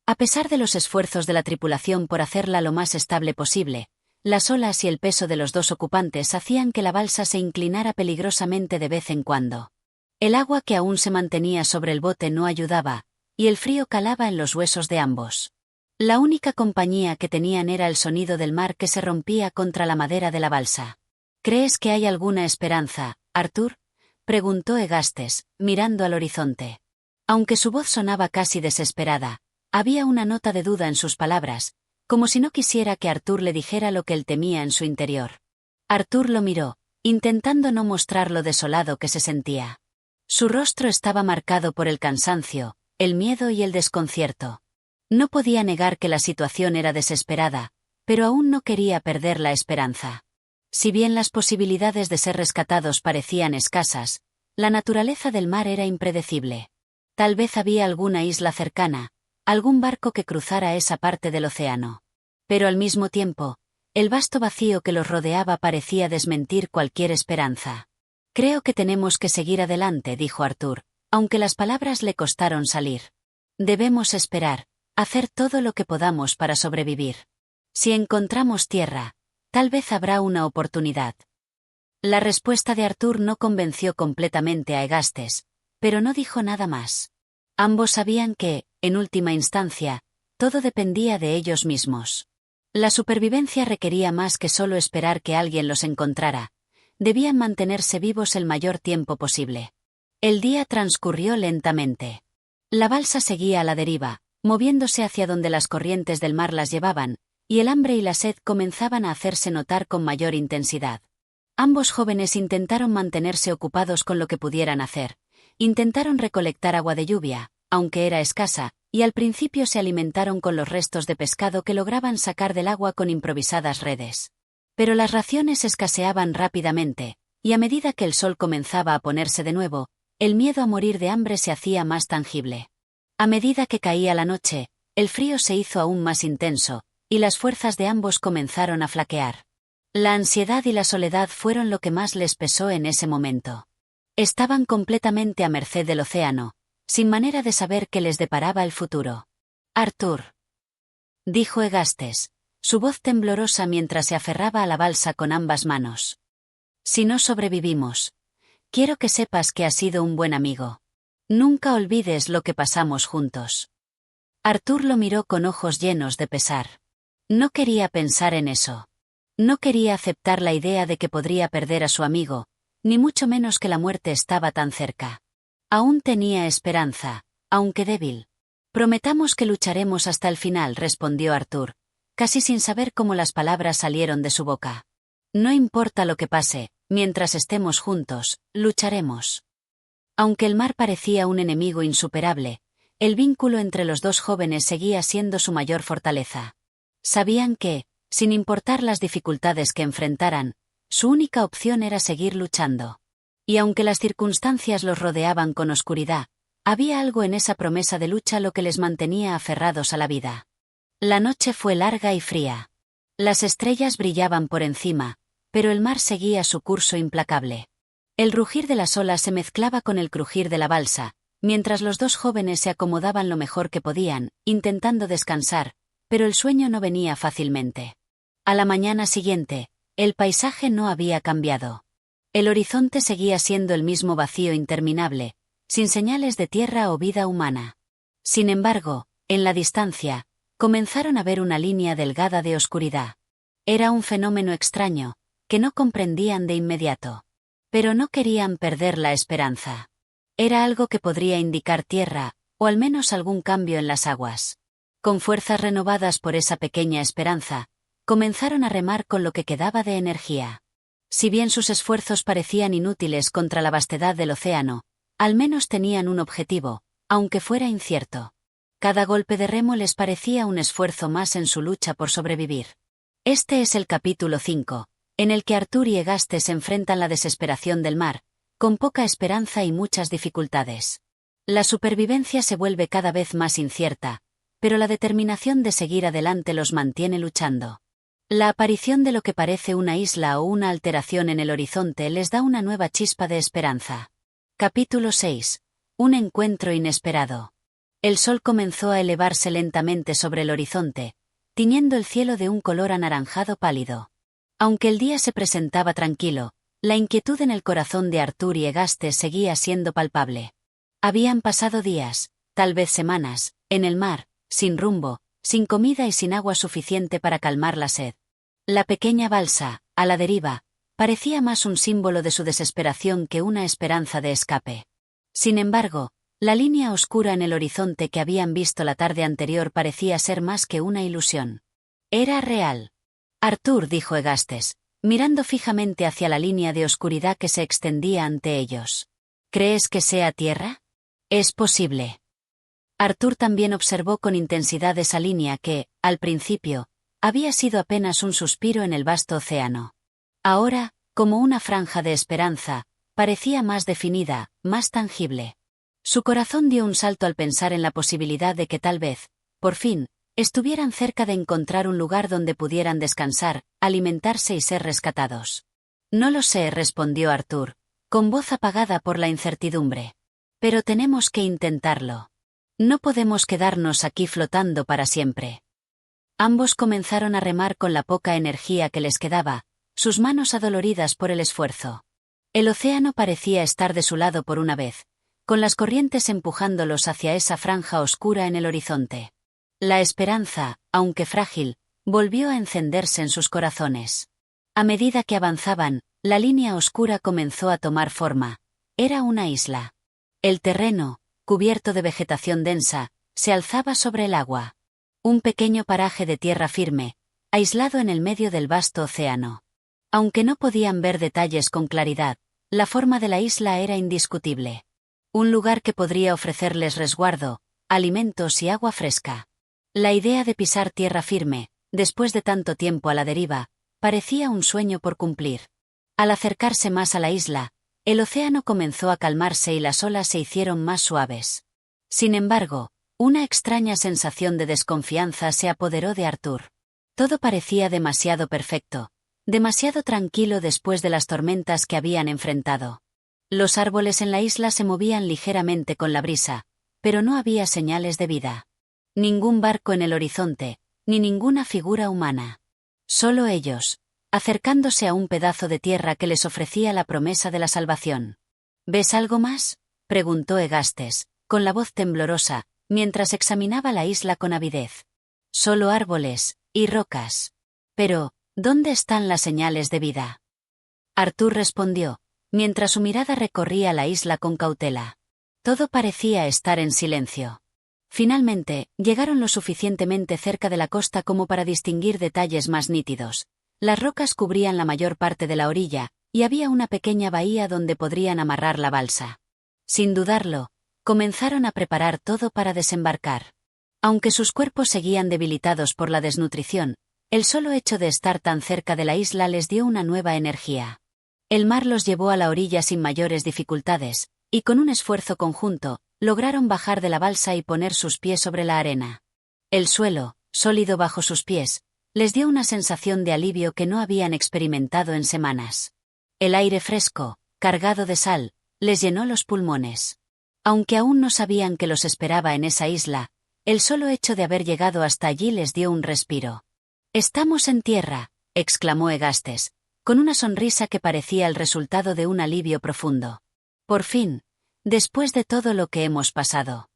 S1: A pesar de los esfuerzos de la tripulación por hacerla lo más estable posible, las olas y el peso de los dos ocupantes hacían que la balsa se inclinara peligrosamente de vez en cuando. El agua que aún se mantenía sobre el bote no ayudaba, y el frío calaba en los huesos de ambos. La única compañía que tenían era el sonido del mar que se rompía contra la madera de la balsa. «¿Crees que hay alguna esperanza, Arthur?», preguntó Egastes, mirando al horizonte. Aunque su voz sonaba casi desesperada, había una nota de duda en sus palabras, como si no quisiera que Arthur le dijera lo que él temía en su interior. Arthur lo miró, intentando no mostrar lo desolado que se sentía. Su rostro estaba marcado por el cansancio, el miedo y el desconcierto. No podía negar que la situación era desesperada, pero aún no quería perder la esperanza. Si bien las posibilidades de ser rescatados parecían escasas, la naturaleza del mar era impredecible. Tal vez había alguna isla cercana, algún barco que cruzara esa parte del océano. Pero al mismo tiempo, el vasto vacío que los rodeaba parecía desmentir cualquier esperanza. «Creo que tenemos que seguir adelante», dijo Arthur, aunque las palabras le costaron salir. «Debemos esperar, hacer todo lo que podamos para sobrevivir. Si encontramos tierra, tal vez habrá una oportunidad». La respuesta de Arthur no convenció completamente a Egastes, pero no dijo nada más. Ambos sabían que, en última instancia, todo dependía de ellos mismos. La supervivencia requería más que solo esperar que alguien los encontrara. Debían mantenerse vivos el mayor tiempo posible. El día transcurrió lentamente. La balsa seguía a la deriva, moviéndose hacia donde las corrientes del mar las llevaban, y el hambre y la sed comenzaban a hacerse notar con mayor intensidad. Ambos jóvenes intentaron mantenerse ocupados con lo que pudieran hacer. Intentaron recolectar agua de lluvia, aunque era escasa, y al principio se alimentaron con los restos de pescado que lograban sacar del agua con improvisadas redes. Pero las raciones escaseaban rápidamente, y a medida que el sol comenzaba a ponerse de nuevo, el miedo a morir de hambre se hacía más tangible. A medida que caía la noche, el frío se hizo aún más intenso, y las fuerzas de ambos comenzaron a flaquear. La ansiedad y la soledad fueron lo que más les pesó en ese momento. Estaban completamente a merced del océano, sin manera de saber qué les deparaba el futuro. «Arthur», dijo Egastes, su voz temblorosa mientras se aferraba a la balsa con ambas manos. «Si no sobrevivimos, quiero que sepas que has sido un buen amigo. Nunca olvides lo que pasamos juntos». Arthur lo miró con ojos llenos de pesar. No quería pensar en eso. No quería aceptar la idea de que podría perder a su amigo, ni mucho menos que la muerte estaba tan cerca. Aún tenía esperanza, aunque débil. «Prometamos que lucharemos hasta el final», respondió Arthur, casi sin saber cómo las palabras salieron de su boca. «No importa lo que pase, mientras estemos juntos, lucharemos». Aunque el mar parecía un enemigo insuperable, el vínculo entre los dos jóvenes seguía siendo su mayor fortaleza. Sabían que, sin importar las dificultades que enfrentaran, su única opción era seguir luchando. Y aunque las circunstancias los rodeaban con oscuridad, había algo en esa promesa de lucha lo que les mantenía aferrados a la vida. La noche fue larga y fría. Las estrellas brillaban por encima, pero el mar seguía su curso implacable. El rugir de las olas se mezclaba con el crujir de la balsa, mientras los dos jóvenes se acomodaban lo mejor que podían, intentando descansar, pero el sueño no venía fácilmente. A la mañana siguiente, el paisaje no había cambiado. El horizonte seguía siendo el mismo vacío interminable, sin señales de tierra o vida humana. Sin embargo, en la distancia, comenzaron a ver una línea delgada de oscuridad. Era un fenómeno extraño, que no comprendían de inmediato. Pero no querían perder la esperanza. Era algo que podría indicar tierra, o al menos algún cambio en las aguas. Con fuerzas renovadas por esa pequeña esperanza, comenzaron a remar con lo que quedaba de energía. Si bien sus esfuerzos parecían inútiles contra la vastedad del océano, al menos tenían un objetivo, aunque fuera incierto. Cada golpe de remo les parecía un esfuerzo más en su lucha por sobrevivir. Este es el capítulo 5, en el que Arthur y Egastes enfrentan la desesperación del mar, con poca esperanza y muchas dificultades. La supervivencia se vuelve cada vez más incierta, pero la determinación de seguir adelante los mantiene luchando. La aparición de lo que parece una isla o una alteración en el horizonte les da una nueva chispa de esperanza. Capítulo 6. Un encuentro inesperado. El sol comenzó a elevarse lentamente sobre el horizonte, tiñendo el cielo de un color anaranjado pálido. Aunque el día se presentaba tranquilo, la inquietud en el corazón de Arthur y Egastes seguía siendo palpable. Habían pasado días, tal vez semanas, en el mar, sin rumbo, sin comida y sin agua suficiente para calmar la sed. La pequeña balsa, a la deriva, parecía más un símbolo de su desesperación que una esperanza de escape. Sin embargo, la línea oscura en el horizonte que habían visto la tarde anterior parecía ser más que una ilusión. Era real. «Arthur», dijo Egastes, mirando fijamente hacia la línea de oscuridad que se extendía ante ellos. «¿Crees que sea tierra? Es posible». Arthur también observó con intensidad esa línea que, al principio, había sido apenas un suspiro en el vasto océano. Ahora, como una franja de esperanza, parecía más definida, más tangible. Su corazón dio un salto al pensar en la posibilidad de que tal vez, por fin, estuvieran cerca de encontrar un lugar donde pudieran descansar, alimentarse y ser rescatados. «No lo sé», respondió Arthur, con voz apagada por la incertidumbre. «Pero tenemos que intentarlo. No podemos quedarnos aquí flotando para siempre». Ambos comenzaron a remar con la poca energía que les quedaba, sus manos adoloridas por el esfuerzo. El océano parecía estar de su lado por una vez, con las corrientes empujándolos hacia esa franja oscura en el horizonte. La esperanza, aunque frágil, volvió a encenderse en sus corazones. A medida que avanzaban, la línea oscura comenzó a tomar forma. Era una isla. El terreno, cubierto de vegetación densa, se alzaba sobre el agua. Un pequeño paraje de tierra firme, aislado en el medio del vasto océano. Aunque no podían ver detalles con claridad, la forma de la isla era indiscutible. Un lugar que podría ofrecerles resguardo, alimentos y agua fresca. La idea de pisar tierra firme, después de tanto tiempo a la deriva, parecía un sueño por cumplir. Al acercarse más a la isla, el océano comenzó a calmarse y las olas se hicieron más suaves. Sin embargo, una extraña sensación de desconfianza se apoderó de Arthur. Todo parecía demasiado perfecto, demasiado tranquilo después de las tormentas que habían enfrentado. Los árboles en la isla se movían ligeramente con la brisa, pero no había señales de vida. Ningún barco en el horizonte, ni ninguna figura humana. Solo ellos, acercándose a un pedazo de tierra que les ofrecía la promesa de la salvación. ¿Ves algo más?, preguntó Egastes, con la voz temblorosa, mientras examinaba la isla con avidez. Solo árboles y rocas. Pero, ¿dónde están las señales de vida? Arthur respondió, mientras su mirada recorría la isla con cautela. Todo parecía estar en silencio. Finalmente, llegaron lo suficientemente cerca de la costa como para distinguir detalles más nítidos. Las rocas cubrían la mayor parte de la orilla, y había una pequeña bahía donde podrían amarrar la balsa. Sin dudarlo, comenzaron a preparar todo para desembarcar. Aunque sus cuerpos seguían debilitados por la desnutrición, el solo hecho de estar tan cerca de la isla les dio una nueva energía. El mar los llevó a la orilla sin mayores dificultades, y con un esfuerzo conjunto, lograron bajar de la balsa y poner sus pies sobre la arena. El suelo, sólido bajo sus pies, les dio una sensación de alivio que no habían experimentado en semanas. El aire fresco, cargado de sal, les llenó los pulmones. Aunque aún no sabían qué los esperaba en esa isla, el solo hecho de haber llegado hasta allí les dio un respiro. «Estamos en tierra», exclamó Egastes, con una sonrisa que parecía el resultado de un alivio profundo. «Por fin, después de todo lo que hemos pasado».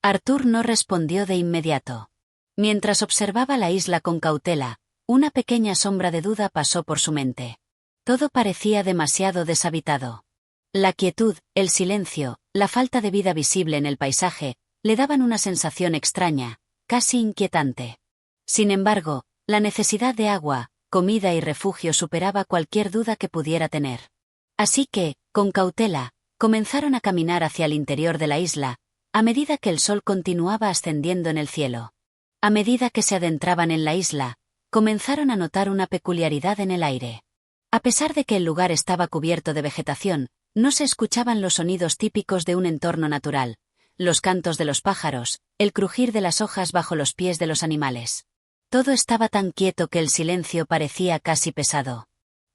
S1: Arthur no respondió de inmediato. Mientras observaba la isla con cautela, una pequeña sombra de duda pasó por su mente. Todo parecía demasiado deshabitado. La quietud, el silencio, la falta de vida visible en el paisaje, le daban una sensación extraña, casi inquietante. Sin embargo, la necesidad de agua, comida y refugio superaba cualquier duda que pudiera tener. Así que, con cautela, comenzaron a caminar hacia el interior de la isla, a medida que el sol continuaba ascendiendo en el cielo. A medida que se adentraban en la isla, comenzaron a notar una peculiaridad en el aire. A pesar de que el lugar estaba cubierto de vegetación, no se escuchaban los sonidos típicos de un entorno natural, los cantos de los pájaros, el crujir de las hojas bajo los pies de los animales. Todo estaba tan quieto que el silencio parecía casi pesado.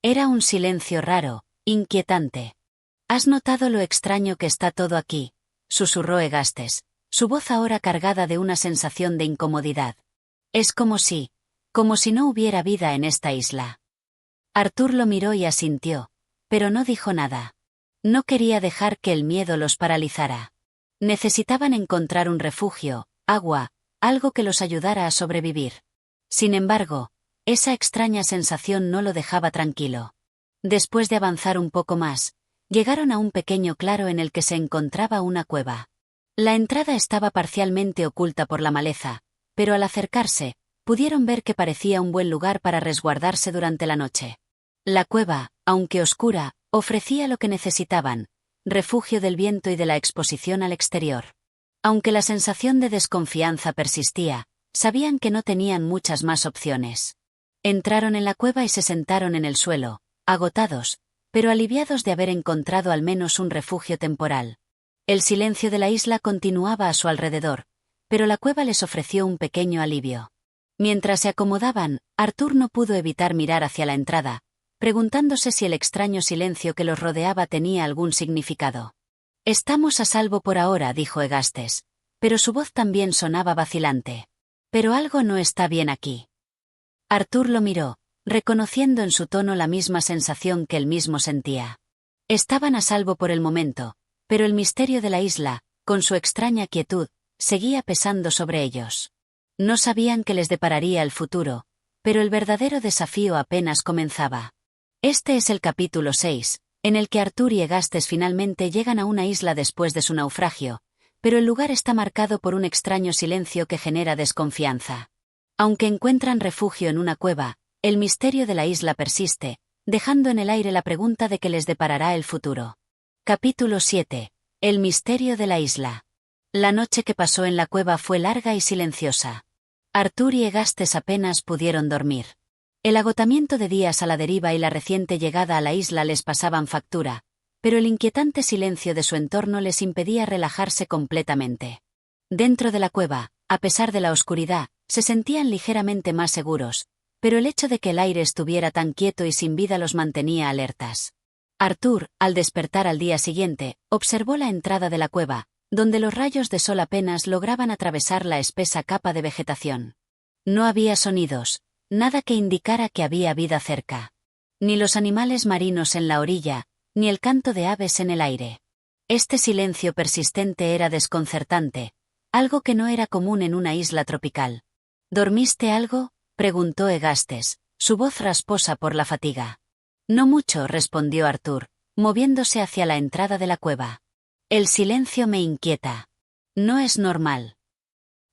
S1: Era un silencio raro, inquietante. «¿Has notado lo extraño que está todo aquí?», susurró Egastes, su voz ahora cargada de una sensación de incomodidad. «Es como si no hubiera vida en esta isla». Arthur lo miró y asintió, pero no dijo nada. No quería dejar que el miedo los paralizara. Necesitaban encontrar un refugio, agua, algo que los ayudara a sobrevivir. Sin embargo, esa extraña sensación no lo dejaba tranquilo. Después de avanzar un poco más, llegaron a un pequeño claro en el que se encontraba una cueva. La entrada estaba parcialmente oculta por la maleza, pero al acercarse, pudieron ver que parecía un buen lugar para resguardarse durante la noche. La cueva, aunque oscura, ofrecía lo que necesitaban: refugio del viento y de la exposición al exterior. Aunque la sensación de desconfianza persistía, sabían que no tenían muchas más opciones. Entraron en la cueva y se sentaron en el suelo, agotados, pero aliviados de haber encontrado al menos un refugio temporal. El silencio de la isla continuaba a su alrededor, pero la cueva les ofreció un pequeño alivio. Mientras se acomodaban, Arthur no pudo evitar mirar hacia la entrada, preguntándose si el extraño silencio que los rodeaba tenía algún significado. «Estamos a salvo por ahora», dijo Egastes, pero su voz también sonaba vacilante. «Pero algo no está bien aquí». Arthur lo miró, reconociendo en su tono la misma sensación que él mismo sentía. Estaban a salvo por el momento, pero el misterio de la isla, con su extraña quietud, seguía pesando sobre ellos. No sabían qué les depararía el futuro, pero el verdadero desafío apenas comenzaba. Este es el capítulo 6, en el que Arthur y Egastes finalmente llegan a una isla después de su naufragio, pero el lugar está marcado por un extraño silencio que genera desconfianza. Aunque encuentran refugio en una cueva, el misterio de la isla persiste, dejando en el aire la pregunta de qué les deparará el futuro. Capítulo 7. El misterio de la isla. La noche que pasó en la cueva fue larga y silenciosa. Arthur y Egastes apenas pudieron dormir. El agotamiento de días a la deriva y la reciente llegada a la isla les pasaban factura, pero el inquietante silencio de su entorno les impedía relajarse completamente. Dentro de la cueva, a pesar de la oscuridad, se sentían ligeramente más seguros, pero el hecho de que el aire estuviera tan quieto y sin vida los mantenía alertas. Arthur, al despertar al día siguiente, observó la entrada de la cueva, donde los rayos de sol apenas lograban atravesar la espesa capa de vegetación. No había sonidos, nada que indicara que había vida cerca. Ni los animales marinos en la orilla, ni el canto de aves en el aire. Este silencio persistente era desconcertante, algo que no era común en una isla tropical. ¿Dormiste algo?, preguntó Egastes, su voz rasposa por la fatiga. No mucho, respondió Arthur, moviéndose hacia la entrada de la cueva. El silencio me inquieta. No es normal.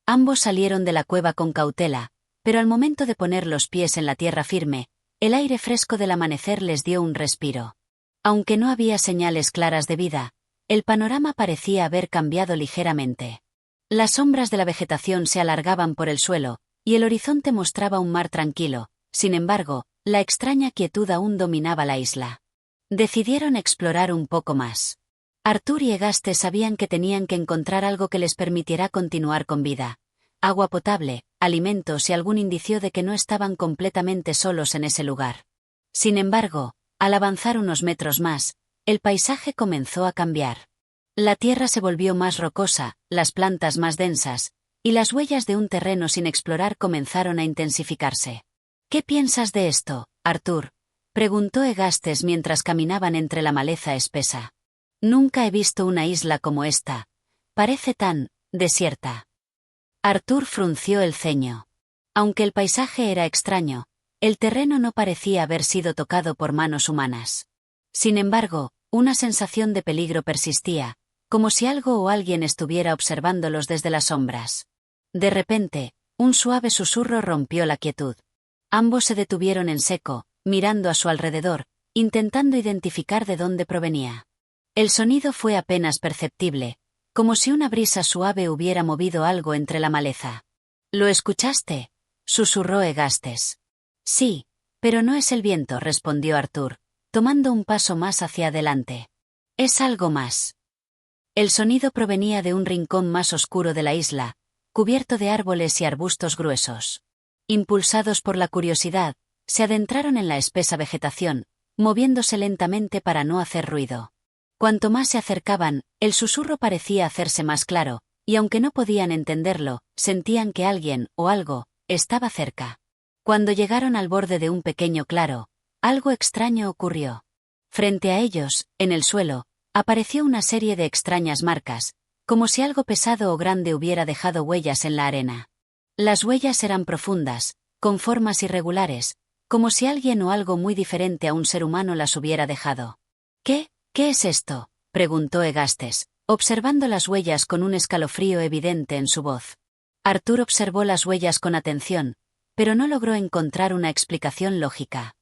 S1: Ambos salieron de la cueva con cautela, pero al momento de poner los pies en la tierra firme, el aire fresco del amanecer les dio un respiro. Aunque no había señales claras de vida, el panorama parecía haber cambiado ligeramente. Las sombras de la vegetación se alargaban por el suelo, y el horizonte mostraba un mar tranquilo. Sin embargo, la extraña quietud aún dominaba la isla. Decidieron explorar un poco más. Arthur y Egastes sabían que tenían que encontrar algo que les permitiera continuar con vida. Agua potable, alimentos y algún indicio de que no estaban completamente solos en ese lugar. Sin embargo, al avanzar unos metros más, el paisaje comenzó a cambiar. La tierra se volvió más rocosa, las plantas más densas, y las huellas de un terreno sin explorar comenzaron a intensificarse. ¿Qué piensas de esto, Arthur?, preguntó Egastes mientras caminaban entre la maleza espesa. Nunca he visto una isla como esta. Parece tan desierta. Arthur frunció el ceño. Aunque el paisaje era extraño, el terreno no parecía haber sido tocado por manos humanas. Sin embargo, una sensación de peligro persistía, como si algo o alguien estuviera observándolos desde las sombras. De repente, un suave susurro rompió la quietud. Ambos se detuvieron en seco, mirando a su alrededor, intentando identificar de dónde provenía. El sonido fue apenas perceptible, como si una brisa suave hubiera movido algo entre la maleza. ¿Lo escuchaste?, susurró Egastes. Sí, pero no es el viento, respondió Arthur, tomando un paso más hacia adelante. Es algo más. El sonido provenía de un rincón más oscuro de la isla, cubierto de árboles y arbustos gruesos. Impulsados por la curiosidad, se adentraron en la espesa vegetación, moviéndose lentamente para no hacer ruido. Cuanto más se acercaban, el susurro parecía hacerse más claro, y aunque no podían entenderlo, sentían que alguien, o algo, estaba cerca. Cuando llegaron al borde de un pequeño claro, algo extraño ocurrió. Frente a ellos, en el suelo, apareció una serie de extrañas marcas, como si algo pesado o grande hubiera dejado huellas en la arena. Las huellas eran profundas, con formas irregulares, como si alguien o algo muy diferente a un ser humano las hubiera dejado. ¿Qué es esto?, preguntó Egastes, observando las huellas con un escalofrío evidente en su voz. Arthur observó las huellas con atención, pero no logró encontrar una explicación lógica.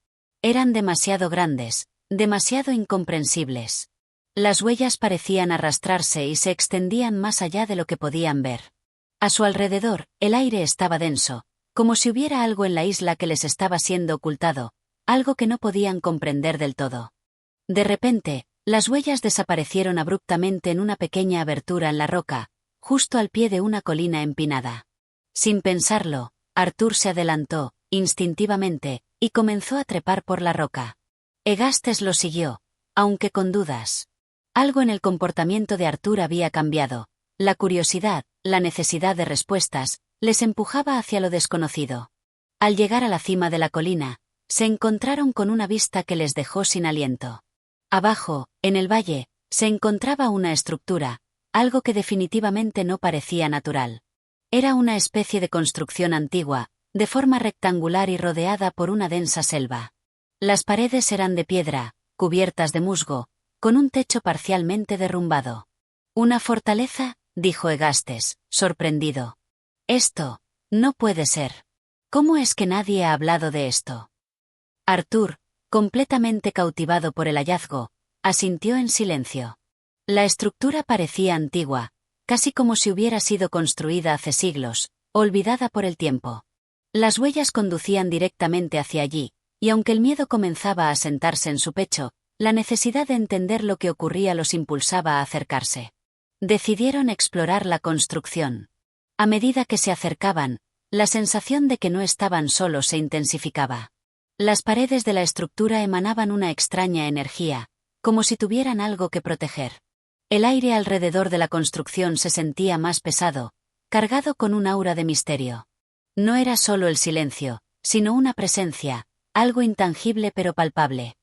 S1: Eran demasiado grandes, demasiado incomprensibles. Las huellas parecían arrastrarse y se extendían más allá de lo que podían ver. A su alrededor, el aire estaba denso, como si hubiera algo en la isla que les estaba siendo ocultado, algo que no podían comprender del todo. De repente, las huellas desaparecieron abruptamente en una pequeña abertura en la roca, justo al pie de una colina empinada. Sin pensarlo, Arthur se adelantó, instintivamente, y comenzó a trepar por la roca. Egastes lo siguió, aunque con dudas. Algo en el comportamiento de Arthur había cambiado. La curiosidad, la necesidad de respuestas, les empujaba hacia lo desconocido. Al llegar a la cima de la colina, se encontraron con una vista que les dejó sin aliento. Abajo, en el valle, se encontraba una estructura, algo que definitivamente no parecía natural. Era una especie de construcción antigua, de forma rectangular y rodeada por una densa selva. Las paredes eran de piedra, cubiertas de musgo, con un techo parcialmente derrumbado. «¿Una fortaleza?», dijo Egastes, sorprendido. «Esto no puede ser. ¿Cómo es que nadie ha hablado de esto?». Arthur, completamente cautivado por el hallazgo, asintió en silencio. La estructura parecía antigua, casi como si hubiera sido construida hace siglos, olvidada por el tiempo. Las huellas conducían directamente hacia allí, y aunque el miedo comenzaba a asentarse en su pecho, la necesidad de entender lo que ocurría los impulsaba a acercarse. Decidieron explorar la construcción. A medida que se acercaban, la sensación de que no estaban solos se intensificaba. Las paredes de la estructura emanaban una extraña energía, como si tuvieran algo que proteger. El aire alrededor de la construcción se sentía más pesado, cargado con un aura de misterio. No era solo el silencio, sino una presencia, algo intangible pero palpable.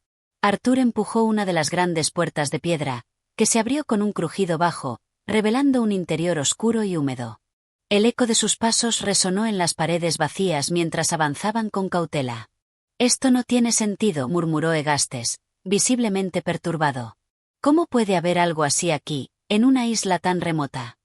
S1: Arthur empujó una de las grandes puertas de piedra, que se abrió con un crujido bajo, revelando un interior oscuro y húmedo. El eco de sus pasos resonó en las paredes vacías mientras avanzaban con cautela. «Esto no tiene sentido», murmuró Egastes, visiblemente perturbado. «¿Cómo puede haber algo así aquí, en una isla tan remota?».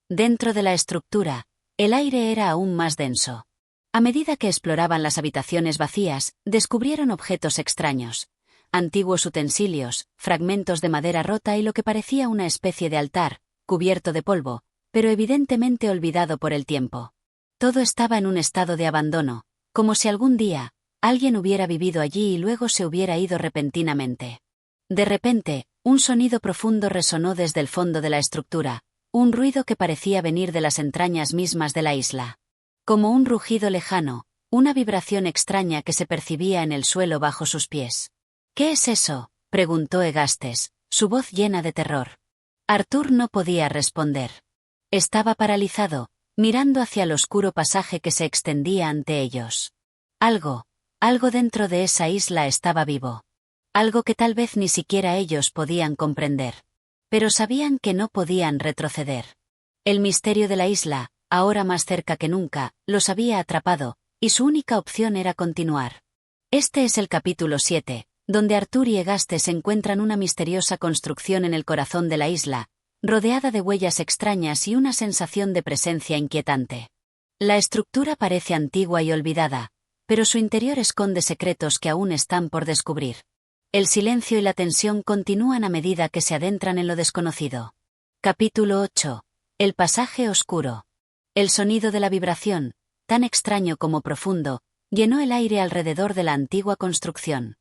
S1: Dentro de la estructura, el aire era aún más denso. A medida que exploraban las habitaciones vacías, descubrieron objetos extraños. Antiguos utensilios, fragmentos de madera rota y lo que parecía una especie de altar, cubierto de polvo, pero evidentemente olvidado por el tiempo. Todo estaba en un estado de abandono, como si algún día alguien hubiera vivido allí y luego se hubiera ido repentinamente. De repente, un sonido profundo resonó desde el fondo de la estructura, un ruido que parecía venir de las entrañas mismas de la isla. Como un rugido lejano, una vibración extraña que se percibía en el suelo bajo sus pies. «¿Qué es eso?», preguntó Egastes, su voz llena de terror. Arthur no podía responder. Estaba paralizado, mirando hacia el oscuro pasaje que se extendía ante ellos. Algo dentro de esa isla estaba vivo. Algo que tal vez ni siquiera ellos podían comprender. Pero sabían que no podían retroceder. El misterio de la isla, ahora más cerca que nunca, los había atrapado, y su única opción era continuar. Este es el capítulo 7, donde Arthur y Egastes encuentran una misteriosa construcción en el corazón de la isla, rodeada de huellas extrañas y una sensación de presencia inquietante. La estructura parece antigua y olvidada, pero su interior esconde secretos que aún están por descubrir. El silencio y la tensión continúan a medida que se adentran en lo desconocido. Capítulo 8. El pasaje oscuro. El sonido de la vibración, tan extraño como profundo, llenó el aire alrededor de la antigua construcción.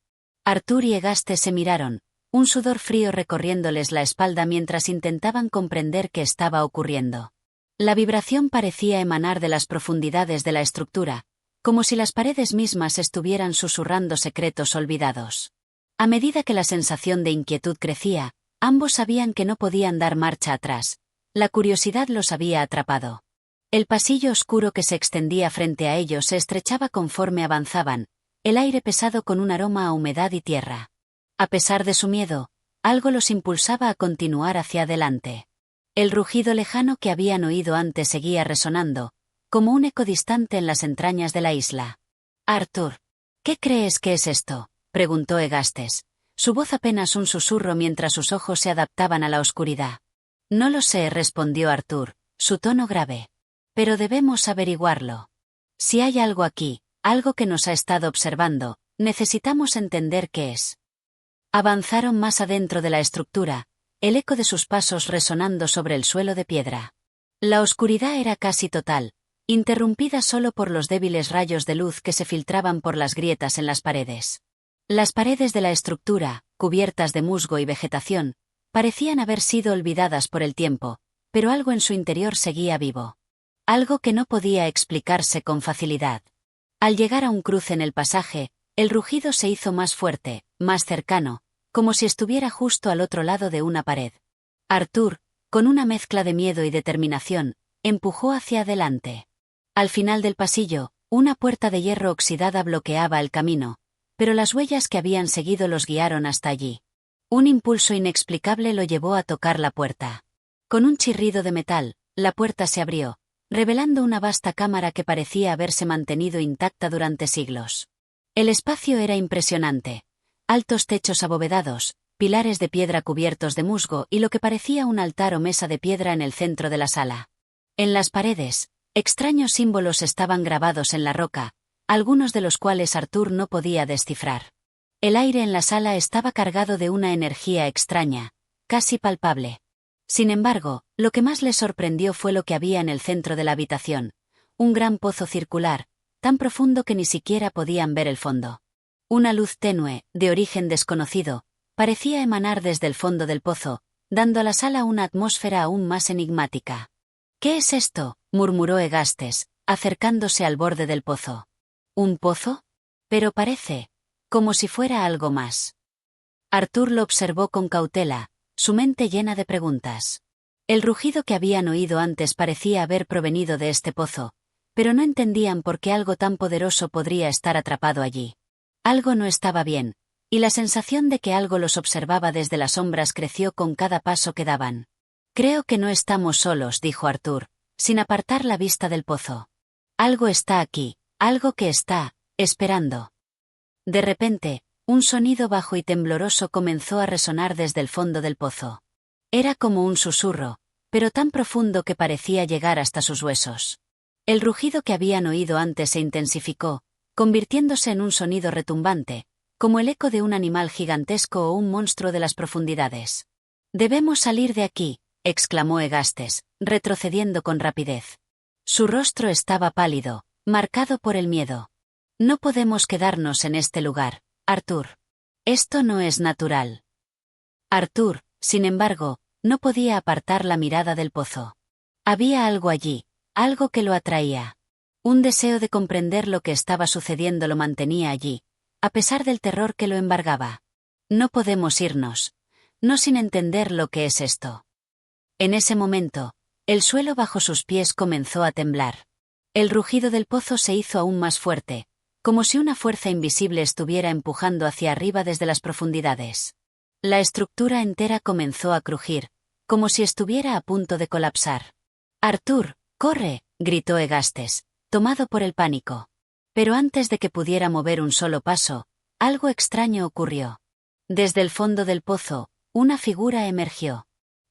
S1: Arthur y Egastes se miraron, un sudor frío recorriéndoles la espalda mientras intentaban comprender qué estaba ocurriendo. La vibración parecía emanar de las profundidades de la estructura, como si las paredes mismas estuvieran susurrando secretos olvidados. A medida que la sensación de inquietud crecía, ambos sabían que no podían dar marcha atrás. La curiosidad los había atrapado. El pasillo oscuro que se extendía frente a ellos se estrechaba conforme avanzaban, el aire pesado con un aroma a humedad y tierra. A pesar de su miedo, algo los impulsaba a continuar hacia adelante. El rugido lejano que habían oído antes seguía resonando, como un eco distante en las entrañas de la isla. «Arthur, ¿qué crees que es esto?», preguntó Egastes, su voz apenas un susurro mientras sus ojos se adaptaban a la oscuridad. «No lo sé», respondió Arthur, su tono grave. «Pero debemos averiguarlo. Si hay algo aquí, algo que nos ha estado observando, necesitamos entender qué es». Avanzaron más adentro de la estructura, el eco de sus pasos resonando sobre el suelo de piedra. La oscuridad era casi total, interrumpida solo por los débiles rayos de luz que se filtraban por las grietas en las paredes. Las paredes de la estructura, cubiertas de musgo y vegetación, parecían haber sido olvidadas por el tiempo, pero algo en su interior seguía vivo. Algo que no podía explicarse con facilidad. Al llegar a un cruce en el pasaje, el rugido se hizo más fuerte, más cercano, como si estuviera justo al otro lado de una pared. Arthur, con una mezcla de miedo y determinación, empujó hacia adelante. Al final del pasillo, una puerta de hierro oxidada bloqueaba el camino, pero las huellas que habían seguido los guiaron hasta allí. Un impulso inexplicable lo llevó a tocar la puerta. Con un chirrido de metal, la puerta se abrió, revelando una vasta cámara que parecía haberse mantenido intacta durante siglos. El espacio era impresionante. Altos techos abovedados, pilares de piedra cubiertos de musgo y lo que parecía un altar o mesa de piedra en el centro de la sala. En las paredes, extraños símbolos estaban grabados en la roca, algunos de los cuales Arthur no podía descifrar. El aire en la sala estaba cargado de una energía extraña, casi palpable. Sin embargo, lo que más le sorprendió fue lo que había en el centro de la habitación, un gran pozo circular, tan profundo que ni siquiera podían ver el fondo. Una luz tenue, de origen desconocido, parecía emanar desde el fondo del pozo, dando a la sala una atmósfera aún más enigmática. «¿Qué es esto?», murmuró Egastes, acercándose al borde del pozo. «¿Un pozo? Pero parece como si fuera algo más». Arthur lo observó con cautela, su mente llena de preguntas. El rugido que habían oído antes parecía haber provenido de este pozo, pero no entendían por qué algo tan poderoso podría estar atrapado allí. Algo no estaba bien, y la sensación de que algo los observaba desde las sombras creció con cada paso que daban. «Creo que no estamos solos», dijo Arthur, sin apartar la vista del pozo. «Algo está aquí, algo que está esperando». De repente, un sonido bajo y tembloroso comenzó a resonar desde el fondo del pozo. Era como un susurro, pero tan profundo que parecía llegar hasta sus huesos. El rugido que habían oído antes se intensificó, convirtiéndose en un sonido retumbante, como el eco de un animal gigantesco o un monstruo de las profundidades. «Debemos salir de aquí», exclamó Egastes, retrocediendo con rapidez. Su rostro estaba pálido, marcado por el miedo. «No podemos quedarnos en este lugar, Arthur. Esto no es natural». Arthur, sin embargo, no podía apartar la mirada del pozo. Había algo allí, algo que lo atraía. Un deseo de comprender lo que estaba sucediendo lo mantenía allí, a pesar del terror que lo embargaba. «No podemos irnos, no sin entender lo que es esto». En ese momento, el suelo bajo sus pies comenzó a temblar. El rugido del pozo se hizo aún más fuerte, como si una fuerza invisible estuviera empujando hacia arriba desde las profundidades. La estructura entera comenzó a crujir, como si estuviera a punto de colapsar. «Arthur, corre», gritó Egastes, tomado por el pánico. Pero antes de que pudiera mover un solo paso, algo extraño ocurrió. Desde el fondo del pozo, una figura emergió.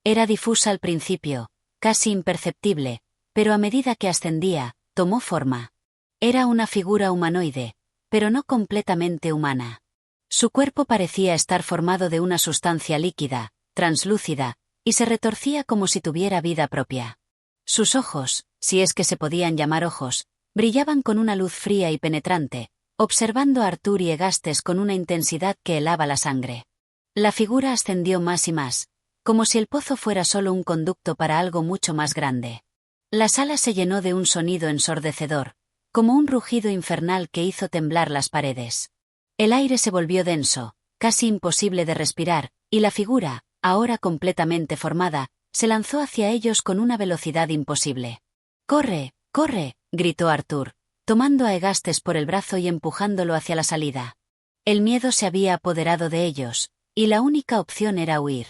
S1: Era difusa al principio, casi imperceptible, pero a medida que ascendía, tomó forma. Era una figura humanoide, pero no completamente humana. Su cuerpo parecía estar formado de una sustancia líquida, translúcida, y se retorcía como si tuviera vida propia. Sus ojos, si es que se podían llamar ojos, brillaban con una luz fría y penetrante, observando a Arthur y Egastes con una intensidad que helaba la sangre. La figura ascendió más y más, como si el pozo fuera solo un conducto para algo mucho más grande. La sala se llenó de un sonido ensordecedor, como un rugido infernal que hizo temblar las paredes. El aire se volvió denso, casi imposible de respirar, y la figura, ahora completamente formada, se lanzó hacia ellos con una velocidad imposible. «¡Corre, corre!», gritó Arthur, tomando a Egastes por el brazo y empujándolo hacia la salida. El miedo se había apoderado de ellos, y la única opción era huir.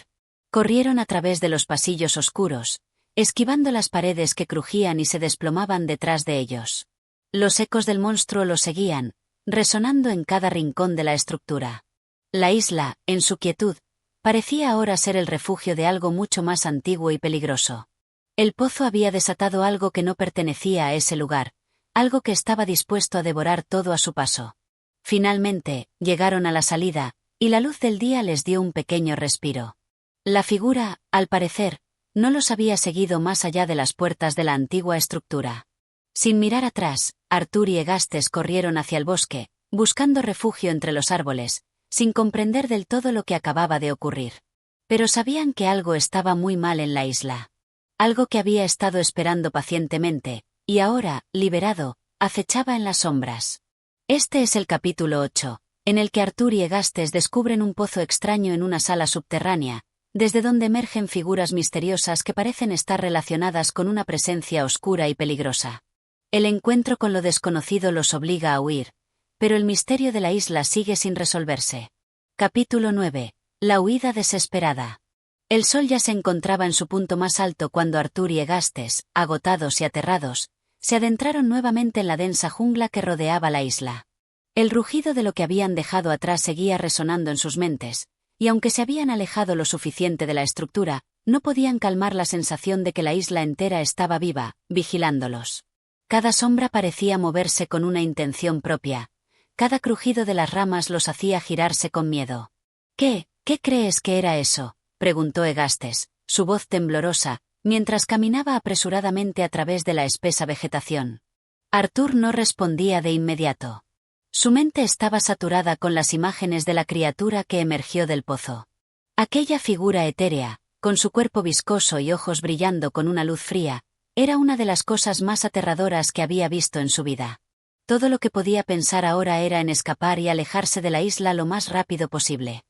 S1: Corrieron a través de los pasillos oscuros, esquivando las paredes que crujían y se desplomaban detrás de ellos. Los ecos del monstruo los seguían, resonando en cada rincón de la estructura. La isla, en su quietud, parecía ahora ser el refugio de algo mucho más antiguo y peligroso. El pozo había desatado algo que no pertenecía a ese lugar, algo que estaba dispuesto a devorar todo a su paso. Finalmente, llegaron a la salida, y la luz del día les dio un pequeño respiro. La figura, al parecer, no los había seguido más allá de las puertas de la antigua estructura. Sin mirar atrás, Arthur y Egastes corrieron hacia el bosque, buscando refugio entre los árboles, sin comprender del todo lo que acababa de ocurrir. Pero sabían que algo estaba muy mal en la isla. Algo que había estado esperando pacientemente, y ahora, liberado, acechaba en las sombras. Este es el capítulo 8, en el que Arthur y Egastes descubren un pozo extraño en una sala subterránea, desde donde emergen figuras misteriosas que parecen estar relacionadas con una presencia oscura y peligrosa. El encuentro con lo desconocido los obliga a huir, pero el misterio de la isla sigue sin resolverse. Capítulo 9. La huida desesperada. El sol ya se encontraba en su punto más alto cuando Arthur y Egastes, agotados y aterrados, se adentraron nuevamente en la densa jungla que rodeaba la isla. El rugido de lo que habían dejado atrás seguía resonando en sus mentes, y aunque se habían alejado lo suficiente de la estructura, no podían calmar la sensación de que la isla entera estaba viva, vigilándolos. Cada sombra parecía moverse con una intención propia. Cada crujido de las ramas los hacía girarse con miedo. ¿Qué crees que era eso?, preguntó Egastes, su voz temblorosa, mientras caminaba apresuradamente a través de la espesa vegetación. Arthur no respondía de inmediato. Su mente estaba saturada con las imágenes de la criatura que emergió del pozo. Aquella figura etérea, con su cuerpo viscoso y ojos brillando con una luz fría, era una de las cosas más aterradoras que había visto en su vida. Todo lo que podía pensar ahora era en escapar y alejarse de la isla lo más rápido posible.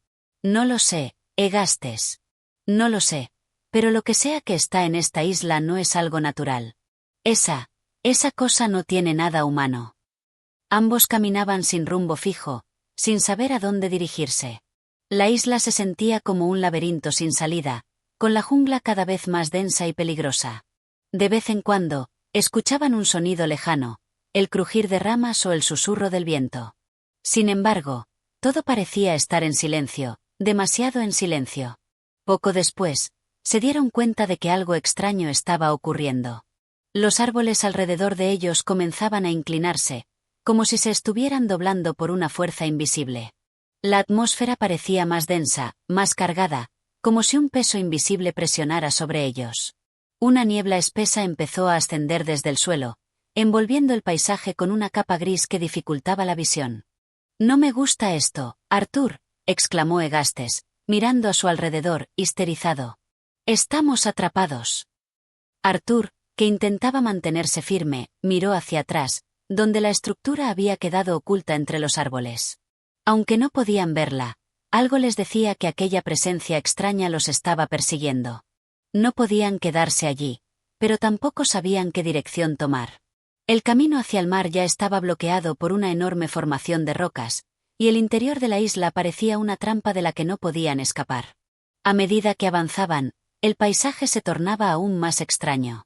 S1: No lo sé, Egastes. No lo sé, pero lo que sea que está en esta isla no es algo natural. Esa cosa no tiene nada humano. Ambos caminaban sin rumbo fijo, sin saber a dónde dirigirse. La isla se sentía como un laberinto sin salida, con la jungla cada vez más densa y peligrosa. De vez en cuando, escuchaban un sonido lejano, el crujir de ramas o el susurro del viento. Sin embargo, todo parecía estar en silencio, demasiado en silencio. Poco después, se dieron cuenta de que algo extraño estaba ocurriendo. Los árboles alrededor de ellos comenzaban a inclinarse, como si se estuvieran doblando por una fuerza invisible. La atmósfera parecía más densa, más cargada, como si un peso invisible presionara sobre ellos. Una niebla espesa empezó a ascender desde el suelo, envolviendo el paisaje con una capa gris que dificultaba la visión. «No me gusta esto, Arthur», exclamó Egastes, mirando a su alrededor, histerizado. «Estamos atrapados». Arthur, que intentaba mantenerse firme, miró hacia atrás, donde la estructura había quedado oculta entre los árboles. Aunque no podían verla, algo les decía que aquella presencia extraña los estaba persiguiendo. No podían quedarse allí, pero tampoco sabían qué dirección tomar. El camino hacia el mar ya estaba bloqueado por una enorme formación de rocas, y el interior de la isla parecía una trampa de la que no podían escapar. A medida que avanzaban, el paisaje se tornaba aún más extraño.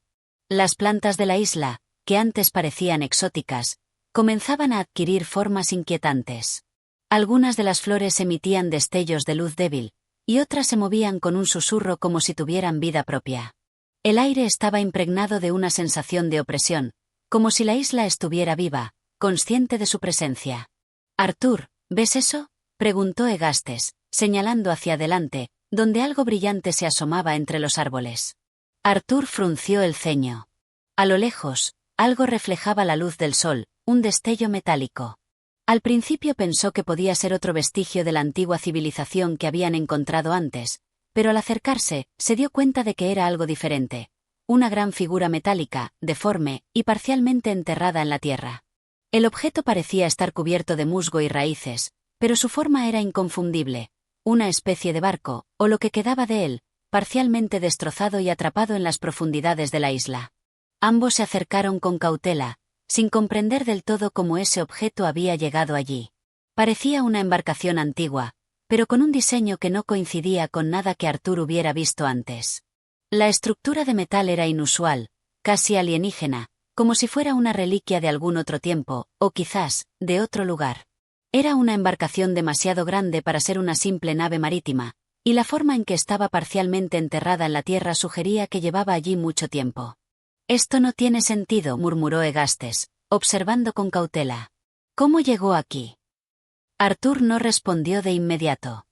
S1: Las plantas de la isla, que antes parecían exóticas, comenzaban a adquirir formas inquietantes. Algunas de las flores emitían destellos de luz débil, y otras se movían con un susurro como si tuvieran vida propia. El aire estaba impregnado de una sensación de opresión, como si la isla estuviera viva, consciente de su presencia. «Arthur, ¿ves eso?», preguntó Egastes, señalando hacia adelante, donde algo brillante se asomaba entre los árboles. Arthur frunció el ceño. A lo lejos, algo reflejaba la luz del sol, un destello metálico. Al principio pensó que podía ser otro vestigio de la antigua civilización que habían encontrado antes, pero al acercarse, se dio cuenta de que era algo diferente. Una gran figura metálica, deforme, y parcialmente enterrada en la tierra. El objeto parecía estar cubierto de musgo y raíces, pero su forma era inconfundible, una especie de barco, o lo que quedaba de él, parcialmente destrozado y atrapado en las profundidades de la isla. Ambos se acercaron con cautela, sin comprender del todo cómo ese objeto había llegado allí. Parecía una embarcación antigua, pero con un diseño que no coincidía con nada que Arthur hubiera visto antes. La estructura de metal era inusual, casi alienígena, como si fuera una reliquia de algún otro tiempo, o quizás, de otro lugar. Era una embarcación demasiado grande para ser una simple nave marítima, y la forma en que estaba parcialmente enterrada en la tierra sugería que llevaba allí mucho tiempo. «Esto no tiene sentido», murmuró Egastes, observando con cautela. «¿Cómo llegó aquí?». Arthur no respondió de inmediato.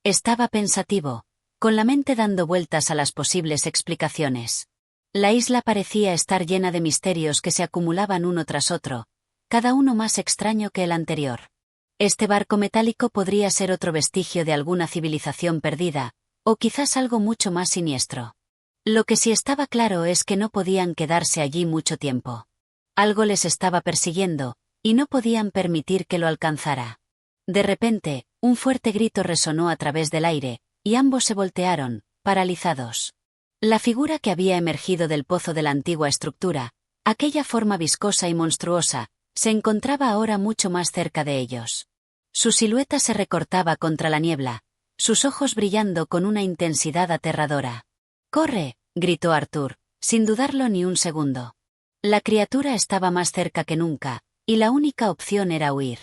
S1: Estaba pensativo, con la mente dando vueltas a las posibles explicaciones. La isla parecía estar llena de misterios que se acumulaban uno tras otro, cada uno más extraño que el anterior. Este barco metálico podría ser otro vestigio de alguna civilización perdida, o quizás algo mucho más siniestro. Lo que sí estaba claro es que no podían quedarse allí mucho tiempo. Algo les estaba persiguiendo, y no podían permitir que lo alcanzara. De repente, un fuerte grito resonó a través del aire, y ambos se voltearon, paralizados. La figura que había emergido del pozo de la antigua estructura, aquella forma viscosa y monstruosa, se encontraba ahora mucho más cerca de ellos. Su silueta se recortaba contra la niebla, sus ojos brillando con una intensidad aterradora. «¡Corre!», gritó Arthur, sin dudarlo ni un segundo. La criatura estaba más cerca que nunca, y la única opción era huir.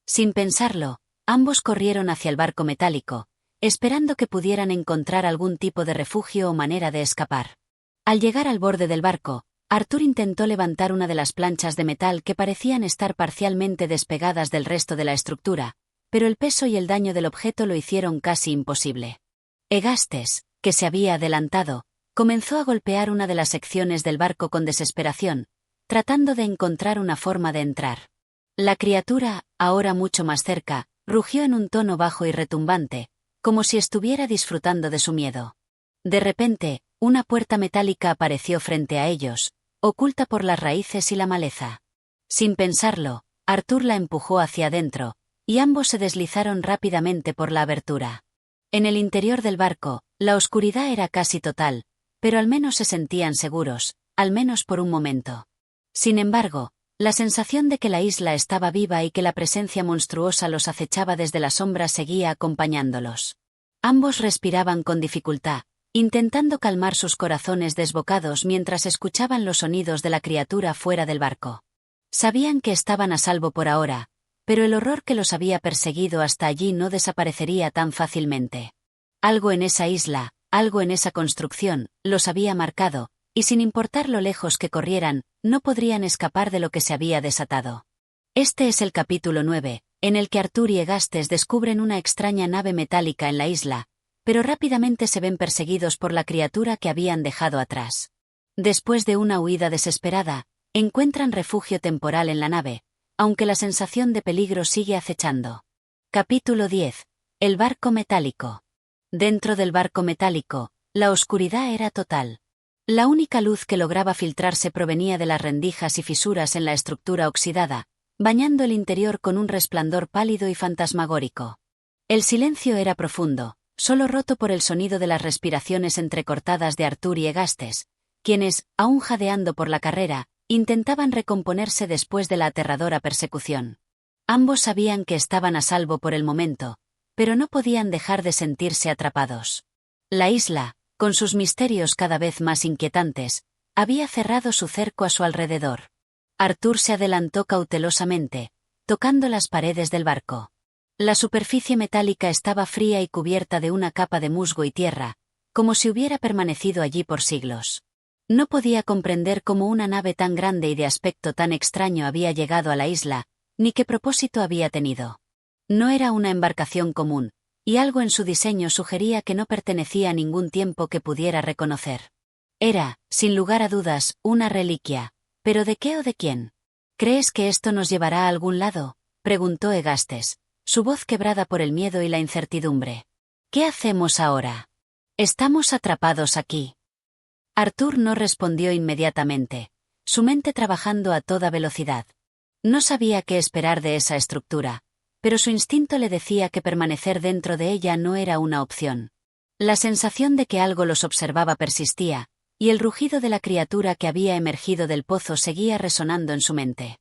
S1: Sin pensarlo, ambos corrieron hacia el barco metálico, esperando que pudieran encontrar algún tipo de refugio o manera de escapar. Al llegar al borde del barco, Arthur intentó levantar una de las planchas de metal que parecían estar parcialmente despegadas del resto de la estructura, pero el peso y el daño del objeto lo hicieron casi imposible. Egastes, que se había adelantado, comenzó a golpear una de las secciones del barco con desesperación, tratando de encontrar una forma de entrar. La criatura, ahora mucho más cerca, rugió en un tono bajo y retumbante, como si estuviera disfrutando de su miedo. De repente, una puerta metálica apareció frente a ellos, oculta por las raíces y la maleza. Sin pensarlo, Arthur la empujó hacia adentro, y ambos se deslizaron rápidamente por la abertura. En el interior del barco, la oscuridad era casi total, pero al menos se sentían seguros, al menos por un momento. Sin embargo, la sensación de que la isla estaba viva y que la presencia monstruosa los acechaba desde la sombra seguía acompañándolos. Ambos respiraban con dificultad, intentando calmar sus corazones desbocados mientras escuchaban los sonidos de la criatura fuera del barco. Sabían que estaban a salvo por ahora, pero el horror que los había perseguido hasta allí no desaparecería tan fácilmente. Algo en esa isla, algo en esa construcción, los había marcado, y sin importar lo lejos que corrieran, no podrían escapar de lo que se había desatado. Este es el capítulo 9, en el que Arthur y Egastes descubren una extraña nave metálica en la isla, pero rápidamente se ven perseguidos por la criatura que habían dejado atrás. Después de una huida desesperada, encuentran refugio temporal en la nave, aunque la sensación de peligro sigue acechando. Capítulo 10. El barco metálico. Dentro del barco metálico, la oscuridad era total. La única luz que lograba filtrarse provenía de las rendijas y fisuras en la estructura oxidada, bañando el interior con un resplandor pálido y fantasmagórico. El silencio era profundo, solo roto por el sonido de las respiraciones entrecortadas de Arthur y Egastes, quienes, aún jadeando por la carrera, intentaban recomponerse después de la aterradora persecución. Ambos sabían que estaban a salvo por el momento, pero no podían dejar de sentirse atrapados. La isla, con sus misterios cada vez más inquietantes, había cerrado su cerco a su alrededor. Arthur se adelantó cautelosamente, tocando las paredes del barco. La superficie metálica estaba fría y cubierta de una capa de musgo y tierra, como si hubiera permanecido allí por siglos. No podía comprender cómo una nave tan grande y de aspecto tan extraño había llegado a la isla, ni qué propósito había tenido. No era una embarcación común, y algo en su diseño sugería que no pertenecía a ningún tiempo que pudiera reconocer. Era, sin lugar a dudas, una reliquia. ¿Pero de qué o de quién? ¿Crees que esto nos llevará a algún lado?, preguntó Egastes, su voz quebrada por el miedo y la incertidumbre. ¿Qué hacemos ahora? Estamos atrapados aquí. Arthur no respondió inmediatamente, su mente trabajando a toda velocidad. No sabía qué esperar de esa estructura, pero su instinto le decía que permanecer dentro de ella no era una opción. La sensación de que algo los observaba persistía, y el rugido de la criatura que había emergido del pozo seguía resonando en su mente.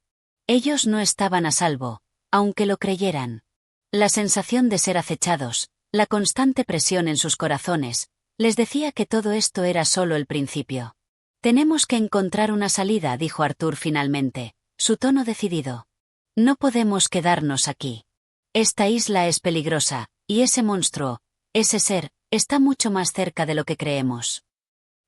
S1: Ellos no estaban a salvo, aunque lo creyeran. La sensación de ser acechados, la constante presión en sus corazones, les decía que todo esto era solo el principio. «Tenemos que encontrar una salida», dijo Arthur finalmente, su tono decidido. «No podemos quedarnos aquí. Esta isla es peligrosa, y ese monstruo, ese ser, está mucho más cerca de lo que creemos».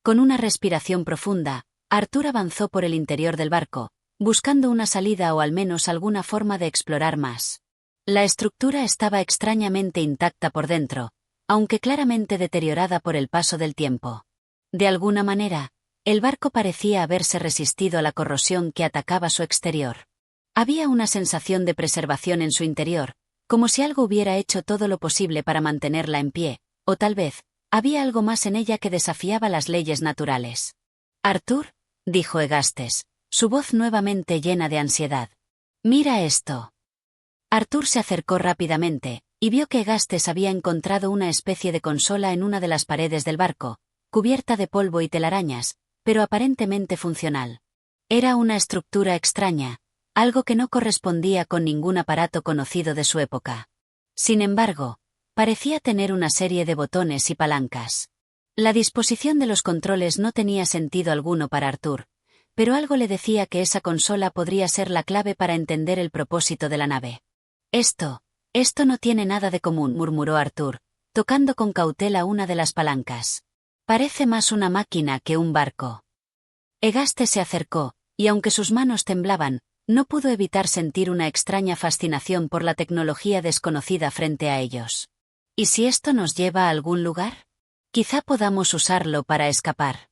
S1: Con una respiración profunda, Arthur avanzó por el interior del barco, buscando una salida o al menos alguna forma de explorar más. La estructura estaba extrañamente intacta por dentro, aunque claramente deteriorada por el paso del tiempo. De alguna manera, el barco parecía haberse resistido a la corrosión que atacaba su exterior. Había una sensación de preservación en su interior, como si algo hubiera hecho todo lo posible para mantenerla en pie, o tal vez, había algo más en ella que desafiaba las leyes naturales. «Arthur», dijo Egastes, su voz nuevamente llena de ansiedad. «Mira esto». Arthur se acercó rápidamente, y vio que Egastes había encontrado una especie de consola en una de las paredes del barco, cubierta de polvo y telarañas, pero aparentemente funcional. Era una estructura extraña, algo que no correspondía con ningún aparato conocido de su época. Sin embargo, Parecía tener una serie de botones y palancas. La disposición de los controles no tenía sentido alguno para Arthur, pero algo le decía que esa consola podría ser la clave para entender el propósito de la nave. Esto no tiene nada de común, murmuró Arthur, tocando con cautela una de las palancas. Parece más una máquina que un barco. Egaste se acercó, y aunque sus manos temblaban, no pudo evitar sentir una extraña fascinación por la tecnología desconocida frente a ellos. ¿Y si esto nos lleva a algún lugar? Quizá podamos usarlo para escapar.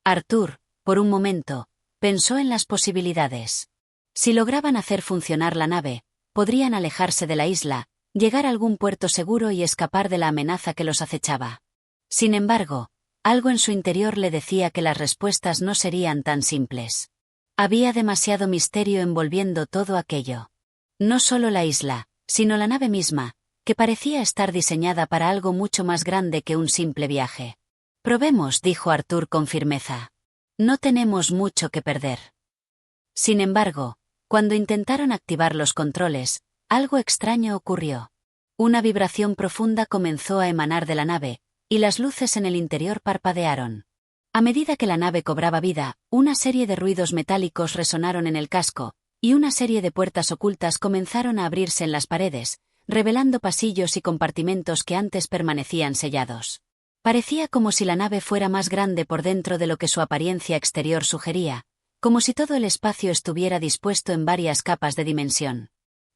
S1: Arthur, por un momento, pensó en las posibilidades. Si lograban hacer funcionar la nave, podrían alejarse de la isla, llegar a algún puerto seguro y escapar de la amenaza que los acechaba. Sin embargo, algo en su interior le decía que las respuestas no serían tan simples. Había demasiado misterio envolviendo todo aquello. No solo la isla, sino la nave misma, que parecía estar diseñada para algo mucho más grande que un simple viaje. Probemos, dijo Arthur con firmeza. No tenemos mucho que perder. Sin embargo, cuando intentaron activar los controles, algo extraño ocurrió. Una vibración profunda comenzó a emanar de la nave, y las luces en el interior parpadearon. A medida que la nave cobraba vida, una serie de ruidos metálicos resonaron en el casco, y una serie de puertas ocultas comenzaron a abrirse en las paredes, revelando pasillos y compartimentos que antes permanecían sellados. Parecía como si la nave fuera más grande por dentro de lo que su apariencia exterior sugería, como si todo el espacio estuviera dispuesto en varias capas de dimensión.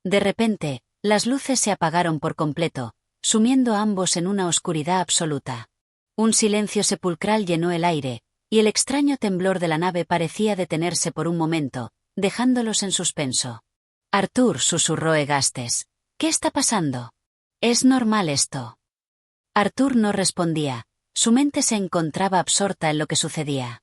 S1: De repente, las luces se apagaron por completo, sumiendo a ambos en una oscuridad absoluta. Un silencio sepulcral llenó el aire, y el extraño temblor de la nave parecía detenerse por un momento, dejándolos en suspenso. Arthur, susurró Egastes. ¿Qué está pasando? ¿Es normal esto? Arthur no respondía, su mente se encontraba absorta en lo que sucedía.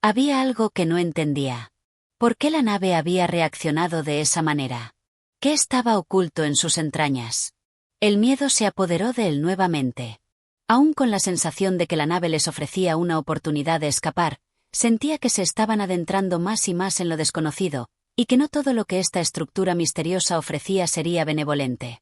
S1: Había algo que no entendía. ¿Por qué la nave había reaccionado de esa manera? ¿Qué estaba oculto en sus entrañas? El miedo se apoderó de él nuevamente. Aún con la sensación de que la nave les ofrecía una oportunidad de escapar, sentía que se estaban adentrando más y más en lo desconocido, y que no todo lo que esta estructura misteriosa ofrecía sería benevolente.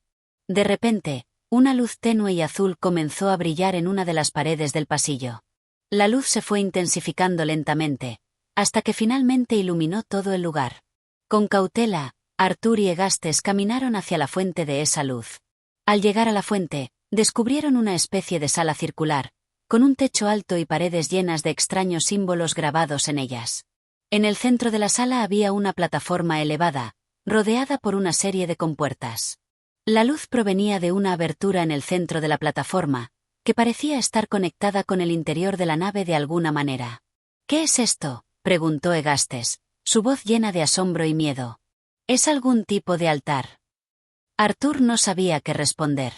S1: De repente, una luz tenue y azul comenzó a brillar en una de las paredes del pasillo. La luz se fue intensificando lentamente, hasta que finalmente iluminó todo el lugar. Con cautela, Arthur y Egastes caminaron hacia la fuente de esa luz. Al llegar a la fuente, descubrieron una especie de sala circular, con un techo alto y paredes llenas de extraños símbolos grabados en ellas. En el centro de la sala había una plataforma elevada, rodeada por una serie de compuertas. La luz provenía de una abertura en el centro de la plataforma, que parecía estar conectada con el interior de la nave de alguna manera. ¿Qué es esto?, preguntó Egastes, su voz llena de asombro y miedo. ¿Es algún tipo de altar? Arthur no sabía qué responder.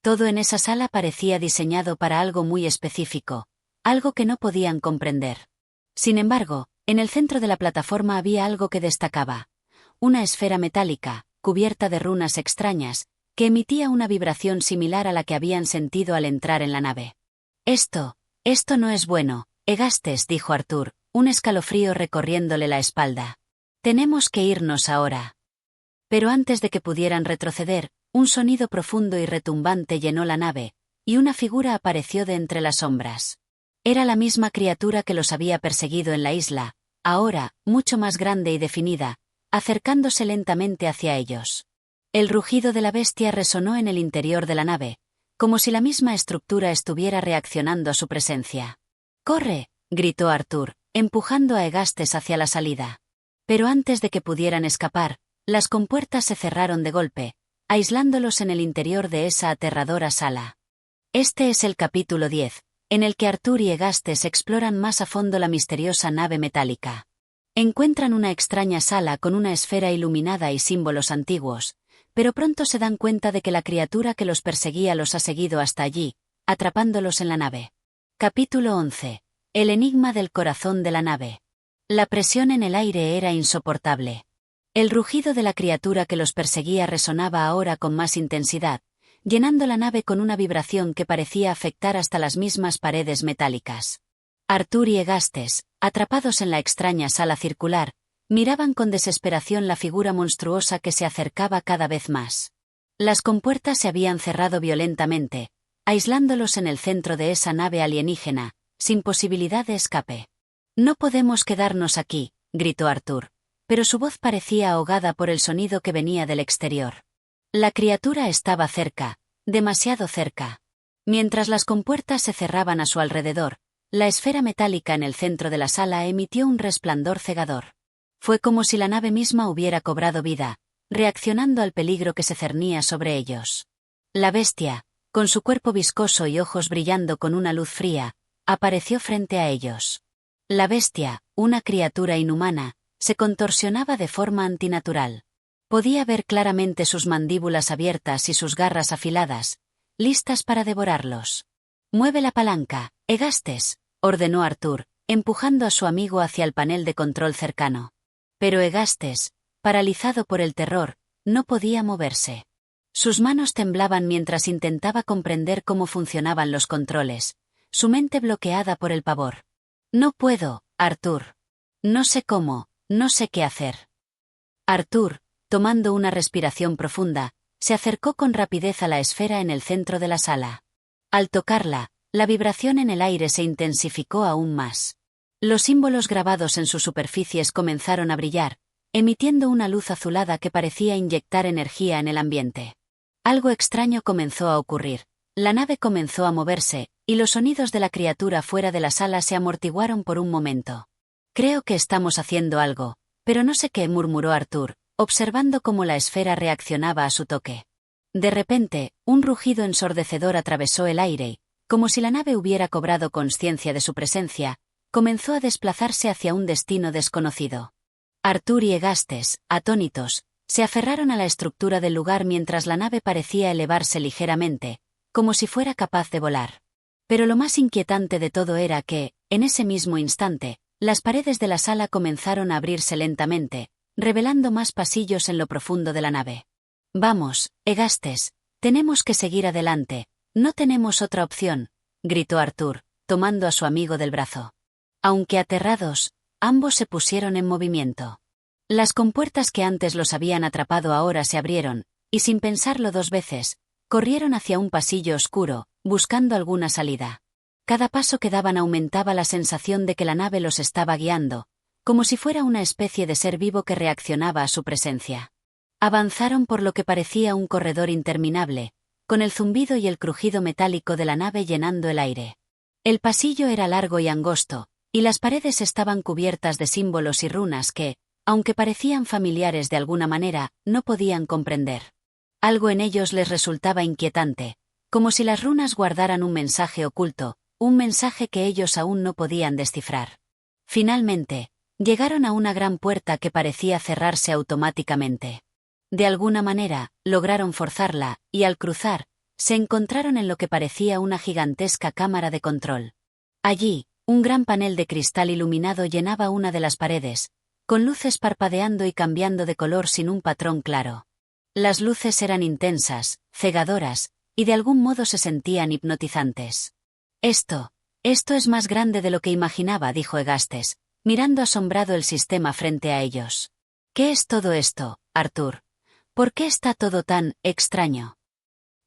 S1: Todo en esa sala parecía diseñado para algo muy específico, algo que no podían comprender. Sin embargo, en el centro de la plataforma había algo que destacaba. Una esfera metálica, cubierta de runas extrañas, que emitía una vibración similar a la que habían sentido al entrar en la nave. Esto no es bueno, Egastes, dijo Arthur, un escalofrío recorriéndole la espalda. Tenemos que irnos ahora. Pero antes de que pudieran retroceder, un sonido profundo y retumbante llenó la nave, y una figura apareció de entre las sombras. Era la misma criatura que los había perseguido en la isla, ahora, mucho más grande y definida, acercándose lentamente hacia ellos. El rugido de la bestia resonó en el interior de la nave, como si la misma estructura estuviera reaccionando a su presencia. ¡Corre!, gritó Arthur, empujando a Egastes hacia la salida. Pero antes de que pudieran escapar, las compuertas se cerraron de golpe, aislándolos en el interior de esa aterradora sala. Este es el capítulo 10, en el que Arthur y Egastes exploran más a fondo la misteriosa nave metálica. Encuentran una extraña sala con una esfera iluminada y símbolos antiguos, pero pronto se dan cuenta de que la criatura que los perseguía los ha seguido hasta allí, atrapándolos en la nave. Capítulo 11. El enigma del corazón de la nave. La presión en el aire era insoportable. El rugido de la criatura que los perseguía resonaba ahora con más intensidad, llenando la nave con una vibración que parecía afectar hasta las mismas paredes metálicas. Arthur y Egastes, atrapados en la extraña sala circular, miraban con desesperación la figura monstruosa que se acercaba cada vez más. Las compuertas se habían cerrado violentamente, aislándolos en el centro de esa nave alienígena, sin posibilidad de escape. «No podemos quedarnos aquí», gritó Arthur, pero su voz parecía ahogada por el sonido que venía del exterior. La criatura estaba cerca, demasiado cerca. Mientras las compuertas se cerraban a su alrededor, la esfera metálica en el centro de la sala emitió un resplandor cegador. Fue como si la nave misma hubiera cobrado vida, reaccionando al peligro que se cernía sobre ellos. La bestia, con su cuerpo viscoso y ojos brillando con una luz fría, apareció frente a ellos. La bestia, una criatura inhumana, se contorsionaba de forma antinatural. Podía ver claramente sus mandíbulas abiertas y sus garras afiladas, listas para devorarlos. «Mueve la palanca, Egastes», ordenó Arthur, empujando a su amigo hacia el panel de control cercano. Pero Egastes, paralizado por el terror, no podía moverse. Sus manos temblaban mientras intentaba comprender cómo funcionaban los controles, su mente bloqueada por el pavor. «No puedo, Arthur. No sé cómo, no sé qué hacer». Arthur, tomando una respiración profunda, se acercó con rapidez a la esfera en el centro de la sala. Al tocarla, la vibración en el aire se intensificó aún más. Los símbolos grabados en sus superficies comenzaron a brillar, emitiendo una luz azulada que parecía inyectar energía en el ambiente. Algo extraño comenzó a ocurrir. La nave comenzó a moverse, y los sonidos de la criatura fuera de la sala se amortiguaron por un momento. «Creo que estamos haciendo algo, pero no sé qué», murmuró Arthur, observando cómo la esfera reaccionaba a su toque. De repente, un rugido ensordecedor atravesó el aire y, como si la nave hubiera cobrado conciencia de su presencia, comenzó a desplazarse hacia un destino desconocido. Arthur y Egastes, atónitos, se aferraron a la estructura del lugar mientras la nave parecía elevarse ligeramente, como si fuera capaz de volar. Pero lo más inquietante de todo era que, en ese mismo instante, las paredes de la sala comenzaron a abrirse lentamente, revelando más pasillos en lo profundo de la nave. «Vamos, Egastes, tenemos que seguir adelante, no tenemos otra opción», gritó Arthur, tomando a su amigo del brazo. Aunque aterrados, ambos se pusieron en movimiento. Las compuertas que antes los habían atrapado ahora se abrieron, y sin pensarlo dos veces, corrieron hacia un pasillo oscuro, buscando alguna salida. Cada paso que daban aumentaba la sensación de que la nave los estaba guiando, como si fuera una especie de ser vivo que reaccionaba a su presencia. Avanzaron por lo que parecía un corredor interminable, con el zumbido y el crujido metálico de la nave llenando el aire. El pasillo era largo y angosto, y las paredes estaban cubiertas de símbolos y runas que, aunque parecían familiares de alguna manera, no podían comprender. Algo en ellos les resultaba inquietante, como si las runas guardaran un mensaje oculto, un mensaje que ellos aún no podían descifrar. Finalmente, llegaron a una gran puerta que parecía cerrarse automáticamente. De alguna manera, lograron forzarla, y al cruzar, se encontraron en lo que parecía una gigantesca cámara de control. Allí, un gran panel de cristal iluminado llenaba una de las paredes, con luces parpadeando y cambiando de color sin un patrón claro. Las luces eran intensas, cegadoras, y de algún modo se sentían hipnotizantes. Esto es más grande de lo que imaginaba», dijo Egastes, mirando asombrado el sistema frente a ellos. «¿Qué es todo esto, Arthur? ¿Por qué está todo tan extraño?»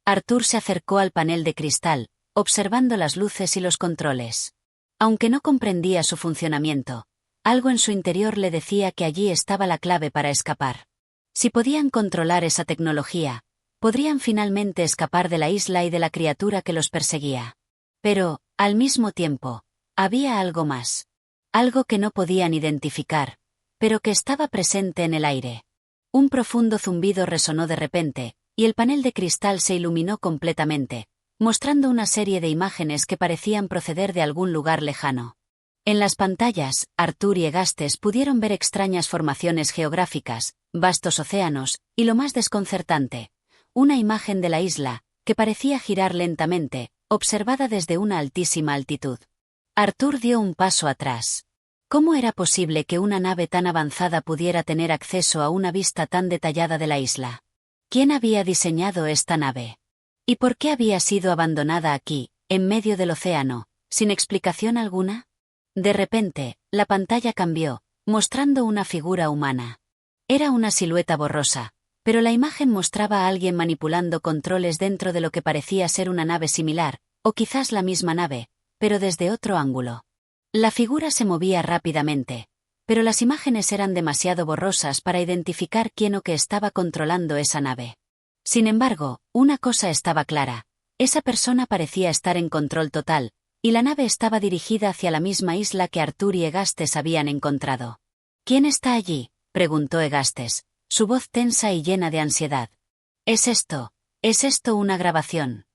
S1: Arthur se acercó al panel de cristal, observando las luces y los controles. Aunque no comprendía su funcionamiento, algo en su interior le decía que allí estaba la clave para escapar. Si podían controlar esa tecnología, podrían finalmente escapar de la isla y de la criatura que los perseguía. Pero, al mismo tiempo, había algo más. Algo que no podían identificar, pero que estaba presente en el aire. Un profundo zumbido resonó de repente, y el panel de cristal se iluminó completamente, mostrando una serie de imágenes que parecían proceder de algún lugar lejano. En las pantallas, Arthur y Egastes pudieron ver extrañas formaciones geográficas, vastos océanos, y lo más desconcertante, una imagen de la isla, que parecía girar lentamente, observada desde una altísima altitud. Arthur dio un paso atrás. ¿Cómo era posible que una nave tan avanzada pudiera tener acceso a una vista tan detallada de la isla? ¿Quién había diseñado esta nave? ¿Y por qué había sido abandonada aquí, en medio del océano, sin explicación alguna? De repente, la pantalla cambió, mostrando una figura humana. Era una silueta borrosa, pero la imagen mostraba a alguien manipulando controles dentro de lo que parecía ser una nave similar, o quizás la misma nave, pero desde otro ángulo. La figura se movía rápidamente, pero las imágenes eran demasiado borrosas para identificar quién o qué estaba controlando esa nave. Sin embargo, una cosa estaba clara: esa persona parecía estar en control total, y la nave estaba dirigida hacia la misma isla que Arthur y Egastes habían encontrado. ¿Quién está allí?, preguntó Egastes, su voz tensa y llena de ansiedad. ¿Es esto una grabación?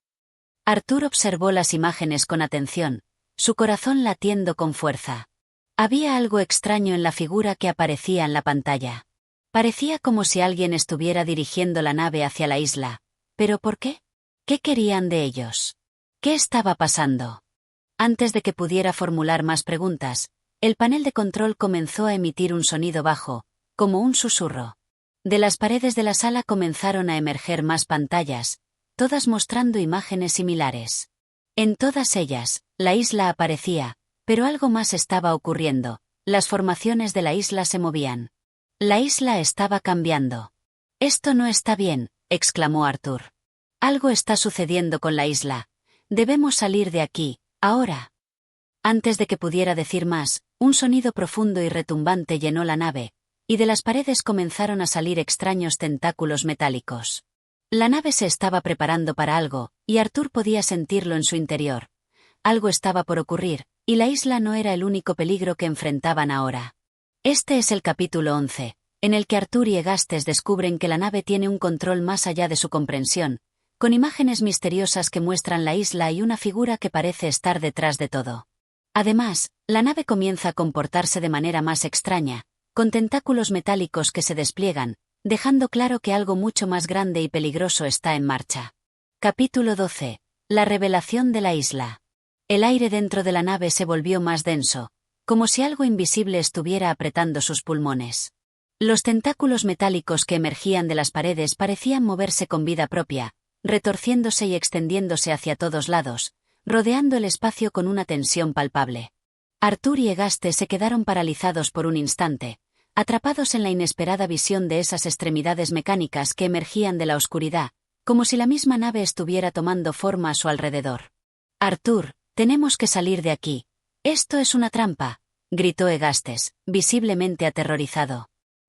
S1: Arthur observó las imágenes con atención, su corazón latiendo con fuerza. Había algo extraño en la figura que aparecía en la pantalla. Parecía como si alguien estuviera dirigiendo la nave hacia la isla. ¿Pero por qué? ¿Qué querían de ellos? ¿Qué estaba pasando? Antes de que pudiera formular más preguntas, el panel de control comenzó a emitir un sonido bajo, como un susurro. De las paredes de la sala comenzaron a emerger más pantallas, todas mostrando imágenes similares. En todas ellas, la isla aparecía, pero algo más estaba ocurriendo: las formaciones de la isla se movían. La isla estaba cambiando. «Esto no está bien», exclamó Arthur. «Algo está sucediendo con la isla. Debemos salir de aquí, ahora». Antes de que pudiera decir más, un sonido profundo y retumbante llenó la nave, y de las paredes comenzaron a salir extraños tentáculos metálicos. La nave se estaba preparando para algo, y Arthur podía sentirlo en su interior. Algo estaba por ocurrir, y la isla no era el único peligro que enfrentaban ahora. Este es el capítulo 11, en el que Arthur y Egastes descubren que la nave tiene un control más allá de su comprensión, con imágenes misteriosas que muestran la isla y una figura que parece estar detrás de todo. Además, la nave comienza a comportarse de manera más extraña, con tentáculos metálicos que se despliegan, dejando claro que algo mucho más grande y peligroso está en marcha. Capítulo 12. La revelación de la isla. El aire dentro de la nave se volvió más denso, como si algo invisible estuviera apretando sus pulmones. Los tentáculos metálicos que emergían de las paredes parecían moverse con vida propia, retorciéndose y extendiéndose hacia todos lados, rodeando el espacio con una tensión palpable. Arthur y Egastes se quedaron paralizados por un instante, atrapados en la inesperada visión de esas extremidades mecánicas que emergían de la oscuridad, como si la misma nave estuviera tomando forma a su alrededor. «Arthur, tenemos que salir de aquí. Esto es una trampa», gritó Egastes, visiblemente aterrorizado.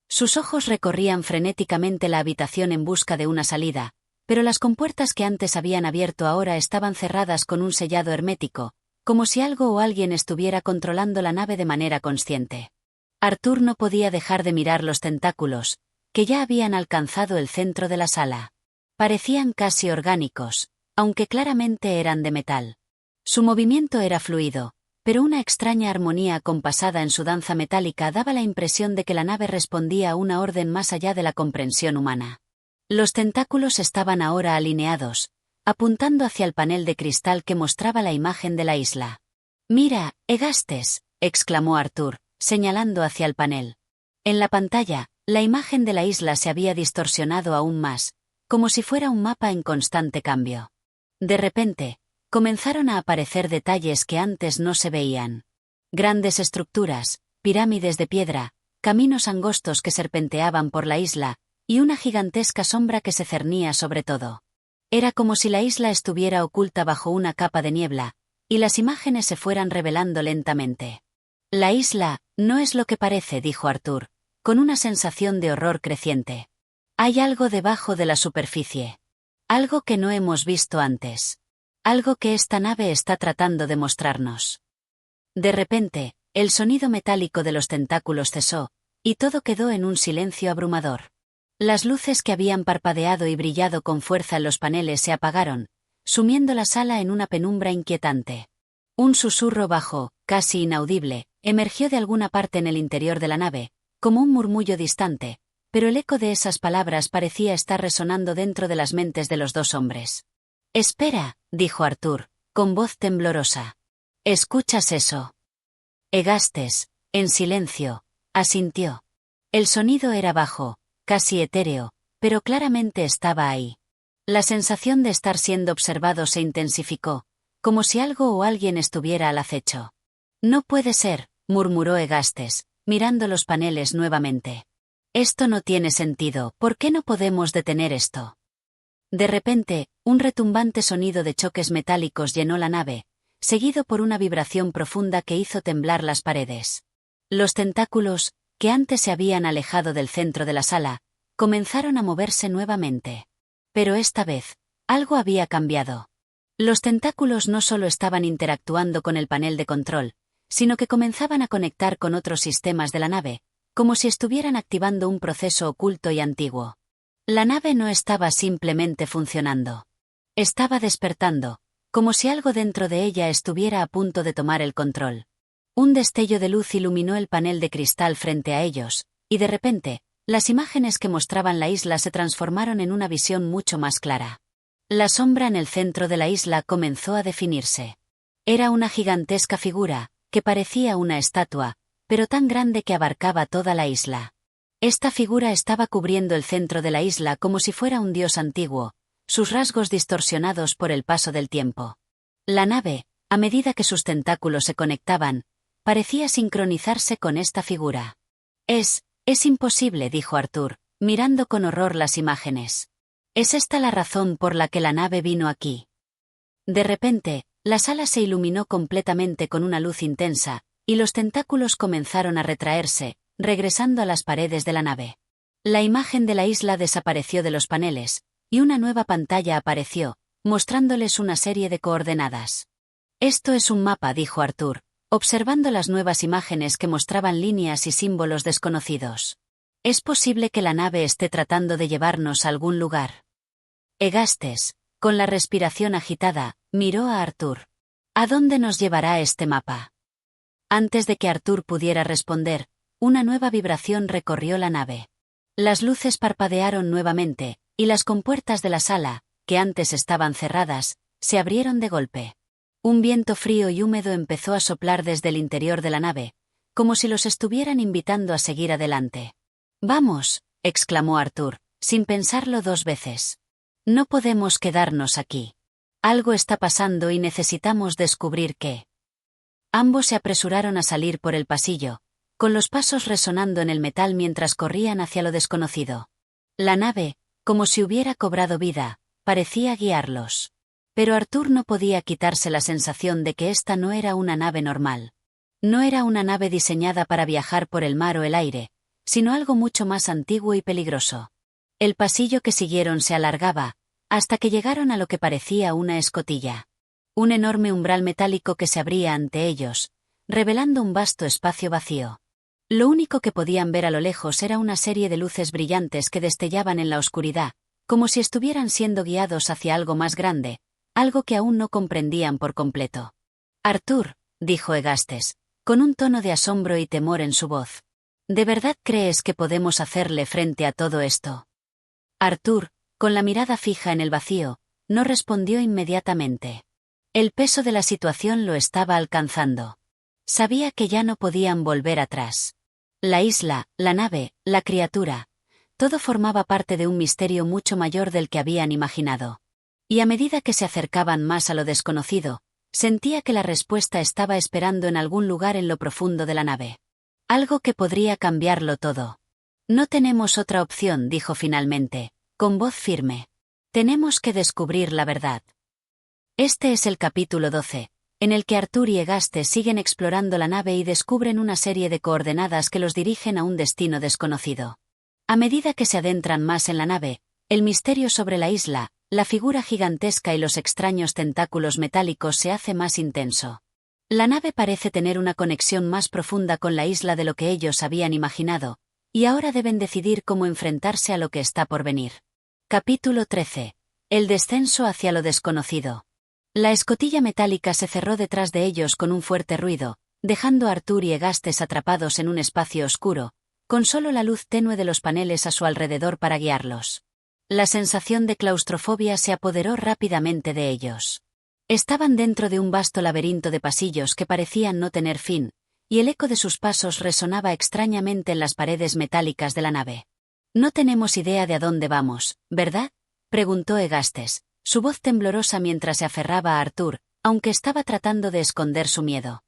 S1: Sus ojos recorrían frenéticamente la habitación en busca de una salida, pero las compuertas que antes habían abierto ahora estaban cerradas con un sellado hermético, como si algo o alguien estuviera controlando la nave de manera consciente. Arthur no podía dejar de mirar los tentáculos, que ya habían alcanzado el centro de la sala. Parecían casi orgánicos, aunque claramente eran de metal. Su movimiento era fluido, pero una extraña armonía acompasada en su danza metálica daba la impresión de que la nave respondía a una orden más allá de la comprensión humana. Los tentáculos estaban ahora alineados, apuntando hacia el panel de cristal que mostraba la imagen de la isla. «Mira, Egastes», exclamó Arthur, señalando hacia el panel. En la pantalla, la imagen de la isla se había distorsionado aún más, como si fuera un mapa en constante cambio. De repente, comenzaron a aparecer detalles que antes no se veían. Grandes estructuras, pirámides de piedra, caminos angostos que serpenteaban por la isla, y una gigantesca sombra que se cernía sobre todo. Era como si la isla estuviera oculta bajo una capa de niebla, y las imágenes se fueran revelando lentamente. «La isla no es lo que parece», dijo Arthur, con una sensación de horror creciente. «Hay algo debajo de la superficie. Algo que no hemos visto antes. Algo que esta nave está tratando de mostrarnos». De repente, el sonido metálico de los tentáculos cesó, y todo quedó en un silencio abrumador. Las luces que habían parpadeado y brillado con fuerza en los paneles se apagaron, sumiendo la sala en una penumbra inquietante. Un susurro bajo, casi inaudible, emergió de alguna parte en el interior de la nave, como un murmullo distante, pero el eco de esas palabras parecía estar resonando dentro de las mentes de los dos hombres. «Espera», dijo Arthur, con voz temblorosa. «¿Escuchas eso?» Egastes, en silencio, asintió. El sonido era bajo, casi etéreo, pero claramente estaba ahí. La sensación de estar siendo observado se intensificó, como si algo o alguien estuviera al acecho. «No puede ser», murmuró Egastes, mirando los paneles nuevamente. Esto no tiene sentido, ¿por qué no podemos detener esto? De repente, un retumbante sonido de choques metálicos llenó la nave, seguido por una vibración profunda que hizo temblar las paredes. Los tentáculos, que antes se habían alejado del centro de la sala, comenzaron a moverse nuevamente. Pero esta vez, algo había cambiado. Los tentáculos no solo estaban interactuando con el panel de control, sino que comenzaban a conectar con otros sistemas de la nave, como si estuvieran activando un proceso oculto y antiguo. La nave no estaba simplemente funcionando. Estaba despertando, como si algo dentro de ella estuviera a punto de tomar el control. Un destello de luz iluminó el panel de cristal frente a ellos, y de repente, las imágenes que mostraban la isla se transformaron en una visión mucho más clara. La sombra en el centro de la isla comenzó a definirse. Era una gigantesca figura, que parecía una estatua, pero tan grande que abarcaba toda la isla. Esta figura estaba cubriendo el centro de la isla como si fuera un dios antiguo, sus rasgos distorsionados por el paso del tiempo. La nave, a medida que sus tentáculos se conectaban, parecía sincronizarse con esta figura. Es imposible, dijo Arthur, mirando con horror las imágenes. ¿Es esta la razón por la que la nave vino aquí? De repente, la sala se iluminó completamente con una luz intensa, y los tentáculos comenzaron a retraerse, regresando a las paredes de la nave. La imagen de la isla desapareció de los paneles, y una nueva pantalla apareció, mostrándoles una serie de coordenadas. Esto es un mapa, dijo Arthur, observando las nuevas imágenes que mostraban líneas y símbolos desconocidos. Es posible que la nave esté tratando de llevarnos a algún lugar. Egastes, con la respiración agitada, miró a Arthur. ¿A dónde nos llevará este mapa? Antes de que Arthur pudiera responder, una nueva vibración recorrió la nave. Las luces parpadearon nuevamente, y las compuertas de la sala, que antes estaban cerradas, se abrieron de golpe. Un viento frío y húmedo empezó a soplar desde el interior de la nave, como si los estuvieran invitando a seguir adelante. «Vamos», exclamó Arthur, sin pensarlo dos veces. «No podemos quedarnos aquí. Algo está pasando y necesitamos descubrir qué». Ambos se apresuraron a salir por el pasillo, con los pasos resonando en el metal mientras corrían hacia lo desconocido. La nave, como si hubiera cobrado vida, parecía guiarlos. Pero Arthur no podía quitarse la sensación de que esta no era una nave normal. No era una nave diseñada para viajar por el mar o el aire, sino algo mucho más antiguo y peligroso. El pasillo que siguieron se alargaba, hasta que llegaron a lo que parecía una escotilla. Un enorme umbral metálico que se abría ante ellos, revelando un vasto espacio vacío. Lo único que podían ver a lo lejos era una serie de luces brillantes que destellaban en la oscuridad, como si estuvieran siendo guiados hacia algo más grande, algo que aún no comprendían por completo. «Arthur», dijo Egastes, con un tono de asombro y temor en su voz. «¿De verdad crees que podemos hacerle frente a todo esto?» Arthur, con la mirada fija en el vacío, no respondió inmediatamente. El peso de la situación lo estaba alcanzando. Sabía que ya no podían volver atrás. La isla, la nave, la criatura, todo formaba parte de un misterio mucho mayor del que habían imaginado. Y a medida que se acercaban más a lo desconocido, sentía que la respuesta estaba esperando en algún lugar en lo profundo de la nave. Algo que podría cambiarlo todo. «No tenemos otra opción», dijo finalmente, con voz firme. «Tenemos que descubrir la verdad». Este es el capítulo 12, en el que Arthur y Egastes siguen explorando la nave y descubren una serie de coordenadas que los dirigen a un destino desconocido. A medida que se adentran más en la nave, el misterio sobre la isla, la figura gigantesca y los extraños tentáculos metálicos se hace más intenso. La nave parece tener una conexión más profunda con la isla de lo que ellos habían imaginado, y ahora deben decidir cómo enfrentarse a lo que está por venir. Capítulo 13. El descenso hacia lo desconocido. La escotilla metálica se cerró detrás de ellos con un fuerte ruido, dejando a Arthur y Egastes atrapados en un espacio oscuro, con solo la luz tenue de los paneles a su alrededor para guiarlos. La sensación de claustrofobia se apoderó rápidamente de ellos. Estaban dentro de un vasto laberinto de pasillos que parecían no tener fin, y el eco de sus pasos resonaba extrañamente en las paredes metálicas de la nave. «No tenemos idea de a dónde vamos, ¿verdad?», preguntó Egastes, su voz temblorosa mientras se aferraba a Arthur, aunque estaba tratando de esconder su miedo.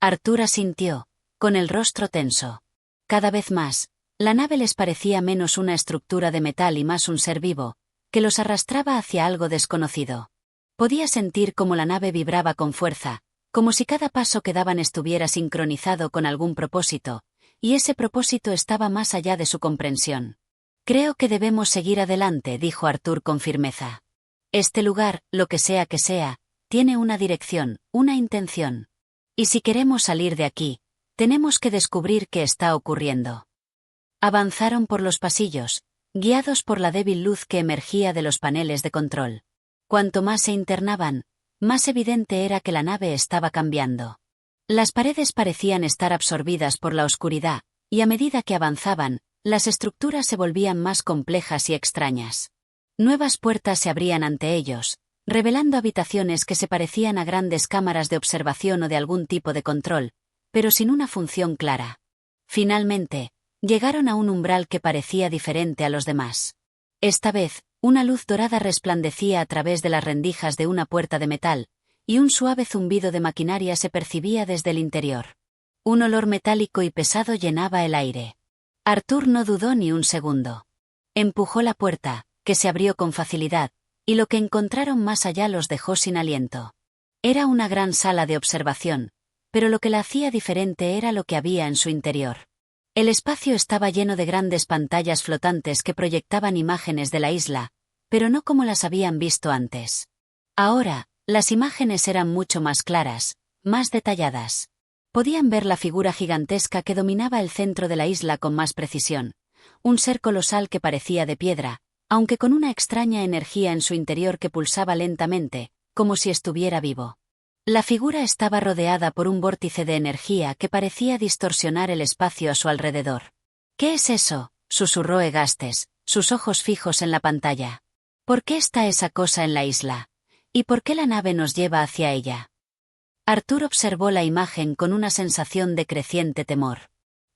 S1: Arthur asintió, con el rostro tenso. Cada vez más, La nave les parecía menos una estructura de metal y más un ser vivo, que los arrastraba hacia algo desconocido. Podía sentir cómo la nave vibraba con fuerza, como si cada paso que daban estuviera sincronizado con algún propósito, y ese propósito estaba más allá de su comprensión. «Creo que debemos seguir adelante», dijo Arthur con firmeza. «Este lugar, lo que sea, tiene una dirección, una intención. Y si queremos salir de aquí, tenemos que descubrir qué está ocurriendo». Avanzaron por los pasillos, guiados por la débil luz que emergía de los paneles de control. Cuanto más se internaban, más evidente era que la nave estaba cambiando. Las paredes parecían estar absorbidas por la oscuridad, y a medida que avanzaban, las estructuras se volvían más complejas y extrañas. Nuevas puertas se abrían ante ellos, revelando habitaciones que se parecían a grandes cámaras de observación o de algún tipo de control, pero sin una función clara. Finalmente, llegaron a un umbral que parecía diferente a los demás. Esta vez, una luz dorada resplandecía a través de las rendijas de una puerta de metal, y un suave zumbido de maquinaria se percibía desde el interior. Un olor metálico y pesado llenaba el aire. Arthur no dudó ni un segundo. Empujó la puerta, que se abrió con facilidad, y lo que encontraron más allá los dejó sin aliento. Era una gran sala de observación, pero lo que la hacía diferente era lo que había en su interior. El espacio estaba lleno de grandes pantallas flotantes que proyectaban imágenes de la isla, pero no como las habían visto antes. Ahora, las imágenes eran mucho más claras, más detalladas. Podían ver la figura gigantesca que dominaba el centro de la isla con más precisión, un ser colosal que parecía de piedra, aunque con una extraña energía en su interior que pulsaba lentamente, como si estuviera vivo. La figura estaba rodeada por un vórtice de energía que parecía distorsionar el espacio a su alrededor. «¿Qué es eso?», susurró Egastes, sus ojos fijos en la pantalla. «¿Por qué está esa cosa en la isla? ¿Y por qué la nave nos lleva hacia ella?». Arthur observó la imagen con una sensación de creciente temor.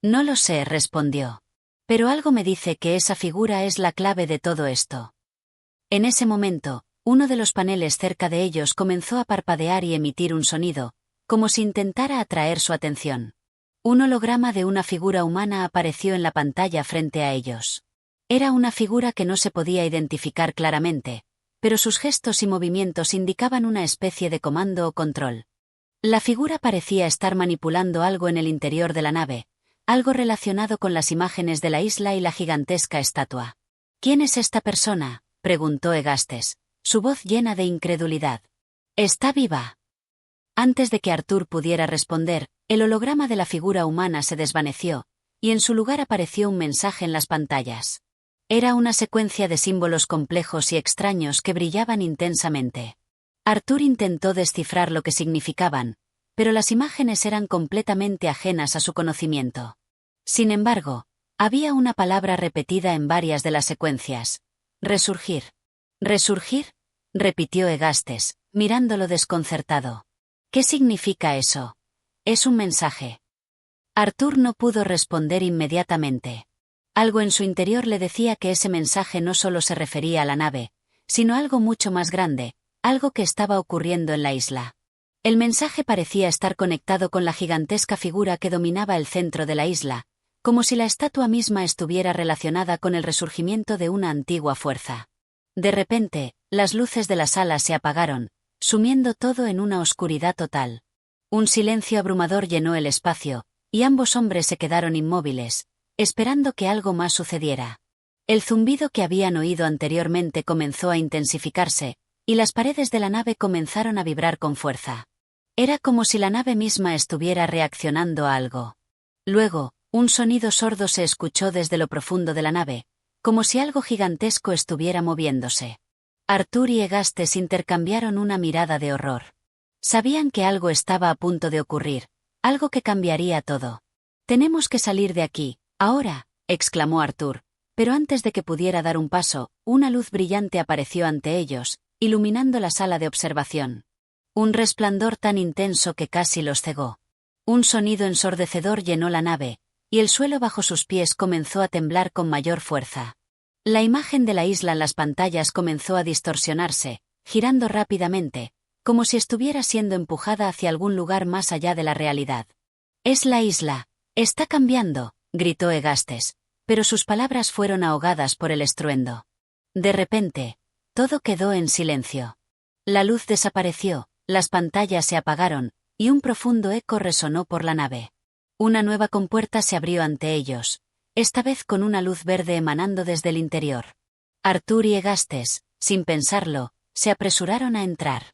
S1: «No lo sé», respondió. «Pero algo me dice que esa figura es la clave de todo esto». En ese momento, uno de los paneles cerca de ellos comenzó a parpadear y emitir un sonido, como si intentara atraer su atención. Un holograma de una figura humana apareció en la pantalla frente a ellos. Era una figura que no se podía identificar claramente, pero sus gestos y movimientos indicaban una especie de comando o control. La figura parecía estar manipulando algo en el interior de la nave, algo relacionado con las imágenes de la isla y la gigantesca estatua. «¿Quién es esta persona?», preguntó Egastes, su voz llena de incredulidad. «¿Está viva?». Antes de que Arthur pudiera responder, el holograma de la figura humana se desvaneció, y en su lugar apareció un mensaje en las pantallas. Era una secuencia de símbolos complejos y extraños que brillaban intensamente. Arthur intentó descifrar lo que significaban, pero las imágenes eran completamente ajenas a su conocimiento. Sin embargo, había una palabra repetida en varias de las secuencias: «resurgir». «¿Resurgir?», repitió Egastes, mirándolo desconcertado. «¿Qué significa eso?». «Es un mensaje». Arthur no pudo responder inmediatamente. Algo en su interior le decía que ese mensaje no solo se refería a la nave, sino a algo mucho más grande, algo que estaba ocurriendo en la isla. El mensaje parecía estar conectado con la gigantesca figura que dominaba el centro de la isla, como si la estatua misma estuviera relacionada con el resurgimiento de una antigua fuerza. De repente, las luces de la sala se apagaron, sumiendo todo en una oscuridad total. Un silencio abrumador llenó el espacio, y ambos hombres se quedaron inmóviles, esperando que algo más sucediera. El zumbido que habían oído anteriormente comenzó a intensificarse, y las paredes de la nave comenzaron a vibrar con fuerza. Era como si la nave misma estuviera reaccionando a algo. Luego, un sonido sordo se escuchó desde lo profundo de la nave, como si algo gigantesco estuviera moviéndose. Arthur y Egastes intercambiaron una mirada de horror. Sabían que algo estaba a punto de ocurrir, algo que cambiaría todo. «Tenemos que salir de aquí, ahora», exclamó Arthur, pero antes de que pudiera dar un paso, una luz brillante apareció ante ellos, iluminando la sala de observación. Un resplandor tan intenso que casi los cegó. Un sonido ensordecedor llenó la nave, y el suelo bajo sus pies comenzó a temblar con mayor fuerza. La imagen de la isla en las pantallas comenzó a distorsionarse, girando rápidamente, como si estuviera siendo empujada hacia algún lugar más allá de la realidad. «Es la isla. Está cambiando», gritó Egastes, pero sus palabras fueron ahogadas por el estruendo. De repente, todo quedó en silencio. La luz desapareció, las pantallas se apagaron, y un profundo eco resonó por la nave. Una nueva compuerta se abrió ante ellos, esta vez con una luz verde emanando desde el interior. Arthur y Egastes, sin pensarlo, se apresuraron a entrar.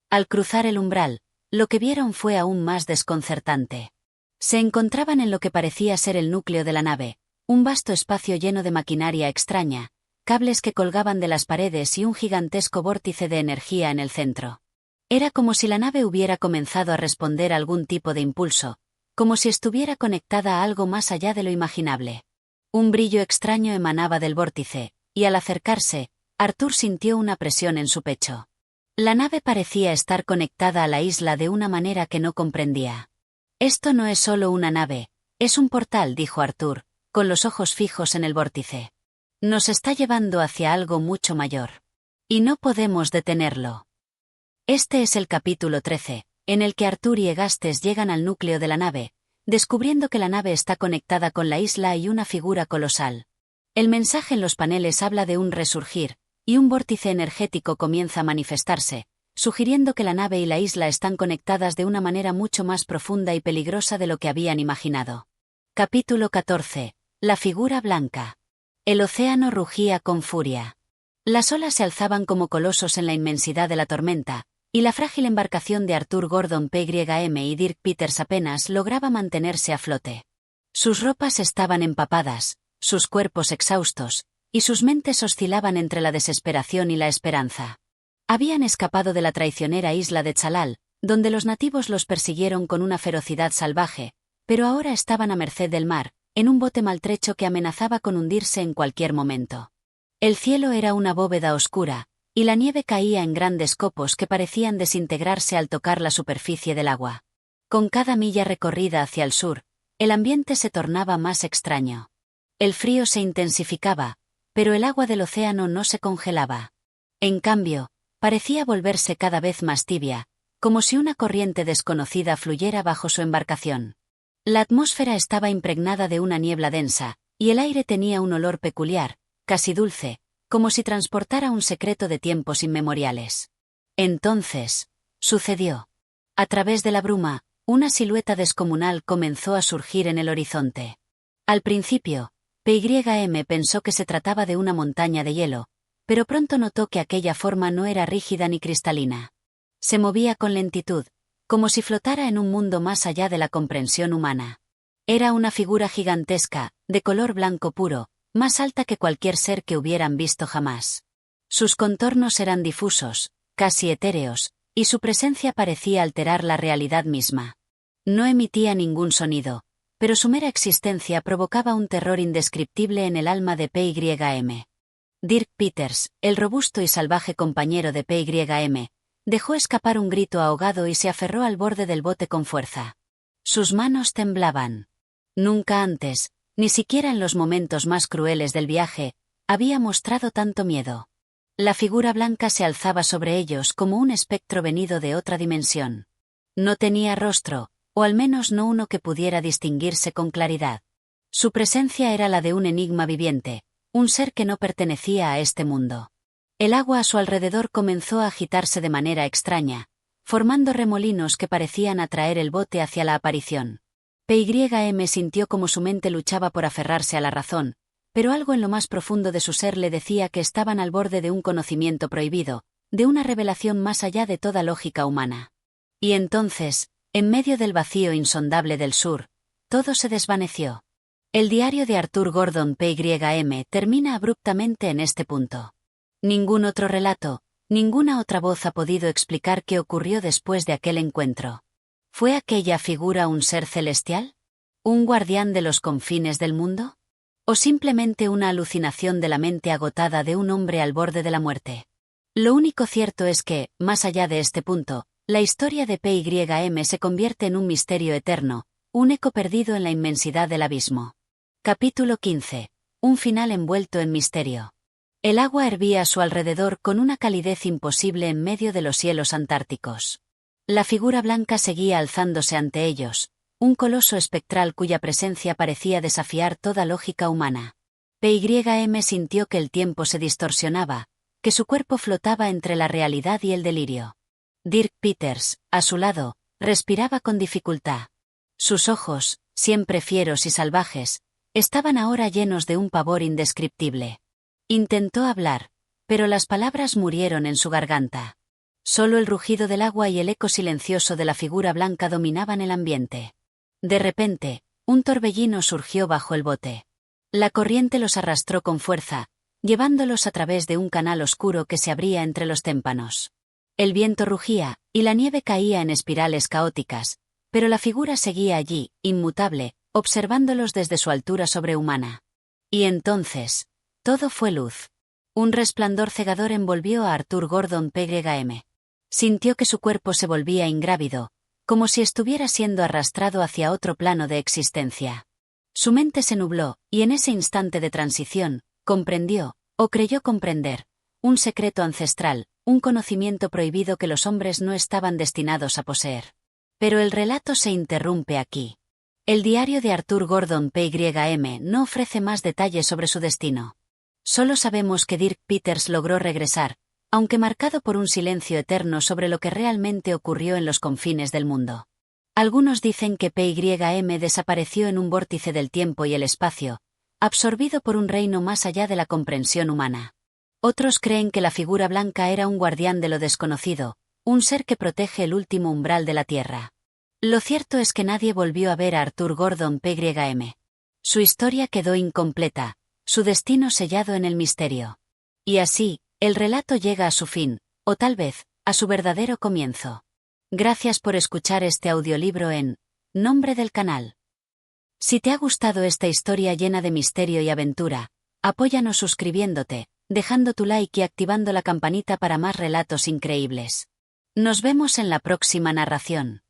S1: Al cruzar el umbral, lo que vieron fue aún más desconcertante. Se encontraban en lo que parecía ser el núcleo de la nave, un vasto espacio lleno de maquinaria extraña, cables que colgaban de las paredes y un gigantesco vórtice de energía en el centro. Era como si la nave hubiera comenzado a responder a algún tipo de impulso, como si estuviera conectada a algo más allá de lo imaginable. Un brillo extraño emanaba del vórtice, y al acercarse, Arthur sintió una presión en su pecho. La nave parecía estar conectada a la isla de una manera que no comprendía. «Esto no es solo una nave, es un portal», dijo Arthur, con los ojos fijos en el vórtice. «Nos está llevando hacia algo mucho mayor. Y no podemos detenerlo». Este es el capítulo 13, en el que Arthur y Egastes llegan al núcleo de la nave, descubriendo que la nave está conectada con la isla y una figura colosal. El mensaje en los paneles habla de un resurgir, y un vórtice energético comienza a manifestarse, sugiriendo que la nave y la isla están conectadas de una manera mucho más profunda y peligrosa de lo que habían imaginado. Capítulo 14. La figura blanca. El océano rugía con furia. Las olas se alzaban como colosos en la inmensidad de la tormenta, y la frágil embarcación de Arthur Gordon Pym y Dirk Peters apenas lograba mantenerse a flote. Sus ropas estaban empapadas, sus cuerpos exhaustos, y sus mentes oscilaban entre la desesperación y la esperanza. Habían escapado de la traicionera isla de Chalal, donde los nativos los persiguieron con una ferocidad salvaje, pero ahora estaban a merced del mar, en un bote maltrecho que amenazaba con hundirse en cualquier momento. El cielo era una bóveda oscura, y la nieve caía en grandes copos que parecían desintegrarse al tocar la superficie del agua. Con cada milla recorrida hacia el sur, el ambiente se tornaba más extraño. El frío se intensificaba, pero el agua del océano no se congelaba. En cambio, parecía volverse cada vez más tibia, como si una corriente desconocida fluyera bajo su embarcación. La atmósfera estaba impregnada de una niebla densa, y el aire tenía un olor peculiar, casi dulce, como si transportara un secreto de tiempos inmemoriales. Entonces, sucedió. A través de la bruma, una silueta descomunal comenzó a surgir en el horizonte. Al principio, Pym pensó que se trataba de una montaña de hielo, pero pronto notó que aquella forma no era rígida ni cristalina. Se movía con lentitud, como si flotara en un mundo más allá de la comprensión humana. Era una figura gigantesca, de color blanco puro, más alta que cualquier ser que hubieran visto jamás. Sus contornos eran difusos, casi etéreos, y su presencia parecía alterar la realidad misma. No emitía ningún sonido, pero su mera existencia provocaba un terror indescriptible en el alma de Pym. Dirk Peters, el robusto y salvaje compañero de Pym, dejó escapar un grito ahogado y se aferró al borde del bote con fuerza. Sus manos temblaban. Nunca antes, ni siquiera en los momentos más crueles del viaje, había mostrado tanto miedo. La figura blanca se alzaba sobre ellos como un espectro venido de otra dimensión. No tenía rostro, o al menos no uno que pudiera distinguirse con claridad. Su presencia era la de un enigma viviente, un ser que no pertenecía a este mundo. El agua a su alrededor comenzó a agitarse de manera extraña, formando remolinos que parecían atraer el bote hacia la aparición. Pym sintió como su mente luchaba por aferrarse a la razón, pero algo en lo más profundo de su ser le decía que estaban al borde de un conocimiento prohibido, de una revelación más allá de toda lógica humana. Y entonces, en medio del vacío insondable del sur, todo se desvaneció. El diario de Arthur Gordon Pym termina abruptamente en este punto. Ningún otro relato, ninguna otra voz ha podido explicar qué ocurrió después de aquel encuentro. ¿Fue aquella figura un ser celestial? ¿Un guardián de los confines del mundo? ¿O simplemente una alucinación de la mente agotada de un hombre al borde de la muerte? Lo único cierto es que, más allá de este punto, la historia de Pym se convierte en un misterio eterno, un eco perdido en la inmensidad del abismo. Capítulo 15. Un final envuelto en misterio. El agua hervía a su alrededor con una calidez imposible en medio de los hielos antárticos. La figura blanca seguía alzándose ante ellos, un coloso espectral cuya presencia parecía desafiar toda lógica humana. PYM sintió que el tiempo se distorsionaba, que su cuerpo flotaba entre la realidad y el delirio. Dirk Peters, a su lado, respiraba con dificultad. Sus ojos, siempre fieros y salvajes, estaban ahora llenos de un pavor indescriptible. Intentó hablar, pero las palabras murieron en su garganta. Solo el rugido del agua y el eco silencioso de la figura blanca dominaban el ambiente. De repente, un torbellino surgió bajo el bote. La corriente los arrastró con fuerza, llevándolos a través de un canal oscuro que se abría entre los témpanos. El viento rugía, y la nieve caía en espirales caóticas, pero la figura seguía allí, inmutable, observándolos desde su altura sobrehumana. Y entonces, todo fue luz. Un resplandor cegador envolvió a Arthur Gordon PYM. Sintió que su cuerpo se volvía ingrávido, como si estuviera siendo arrastrado hacia otro plano de existencia. Su mente se nubló, y en ese instante de transición, comprendió, o creyó comprender, un secreto ancestral, un conocimiento prohibido que los hombres no estaban destinados a poseer. Pero el relato se interrumpe aquí. El diario de Arthur Gordon PYM no ofrece más detalles sobre su destino. Solo sabemos que Dirk Peters logró regresar, aunque marcado por un silencio eterno sobre lo que realmente ocurrió en los confines del mundo. Algunos dicen que PYM desapareció en un vórtice del tiempo y el espacio, absorbido por un reino más allá de la comprensión humana. Otros creen que la figura blanca era un guardián de lo desconocido, un ser que protege el último umbral de la Tierra. Lo cierto es que nadie volvió a ver a Arthur Gordon PYM. Su historia quedó incompleta, su destino sellado en el misterio. Y así, el relato llega a su fin, o tal vez, a su verdadero comienzo. Gracias por escuchar este audiolibro en nombre del canal. Si te ha gustado esta historia llena de misterio y aventura, apóyanos suscribiéndote, dejando tu like y activando la campanita para más relatos increíbles. Nos vemos en la próxima narración.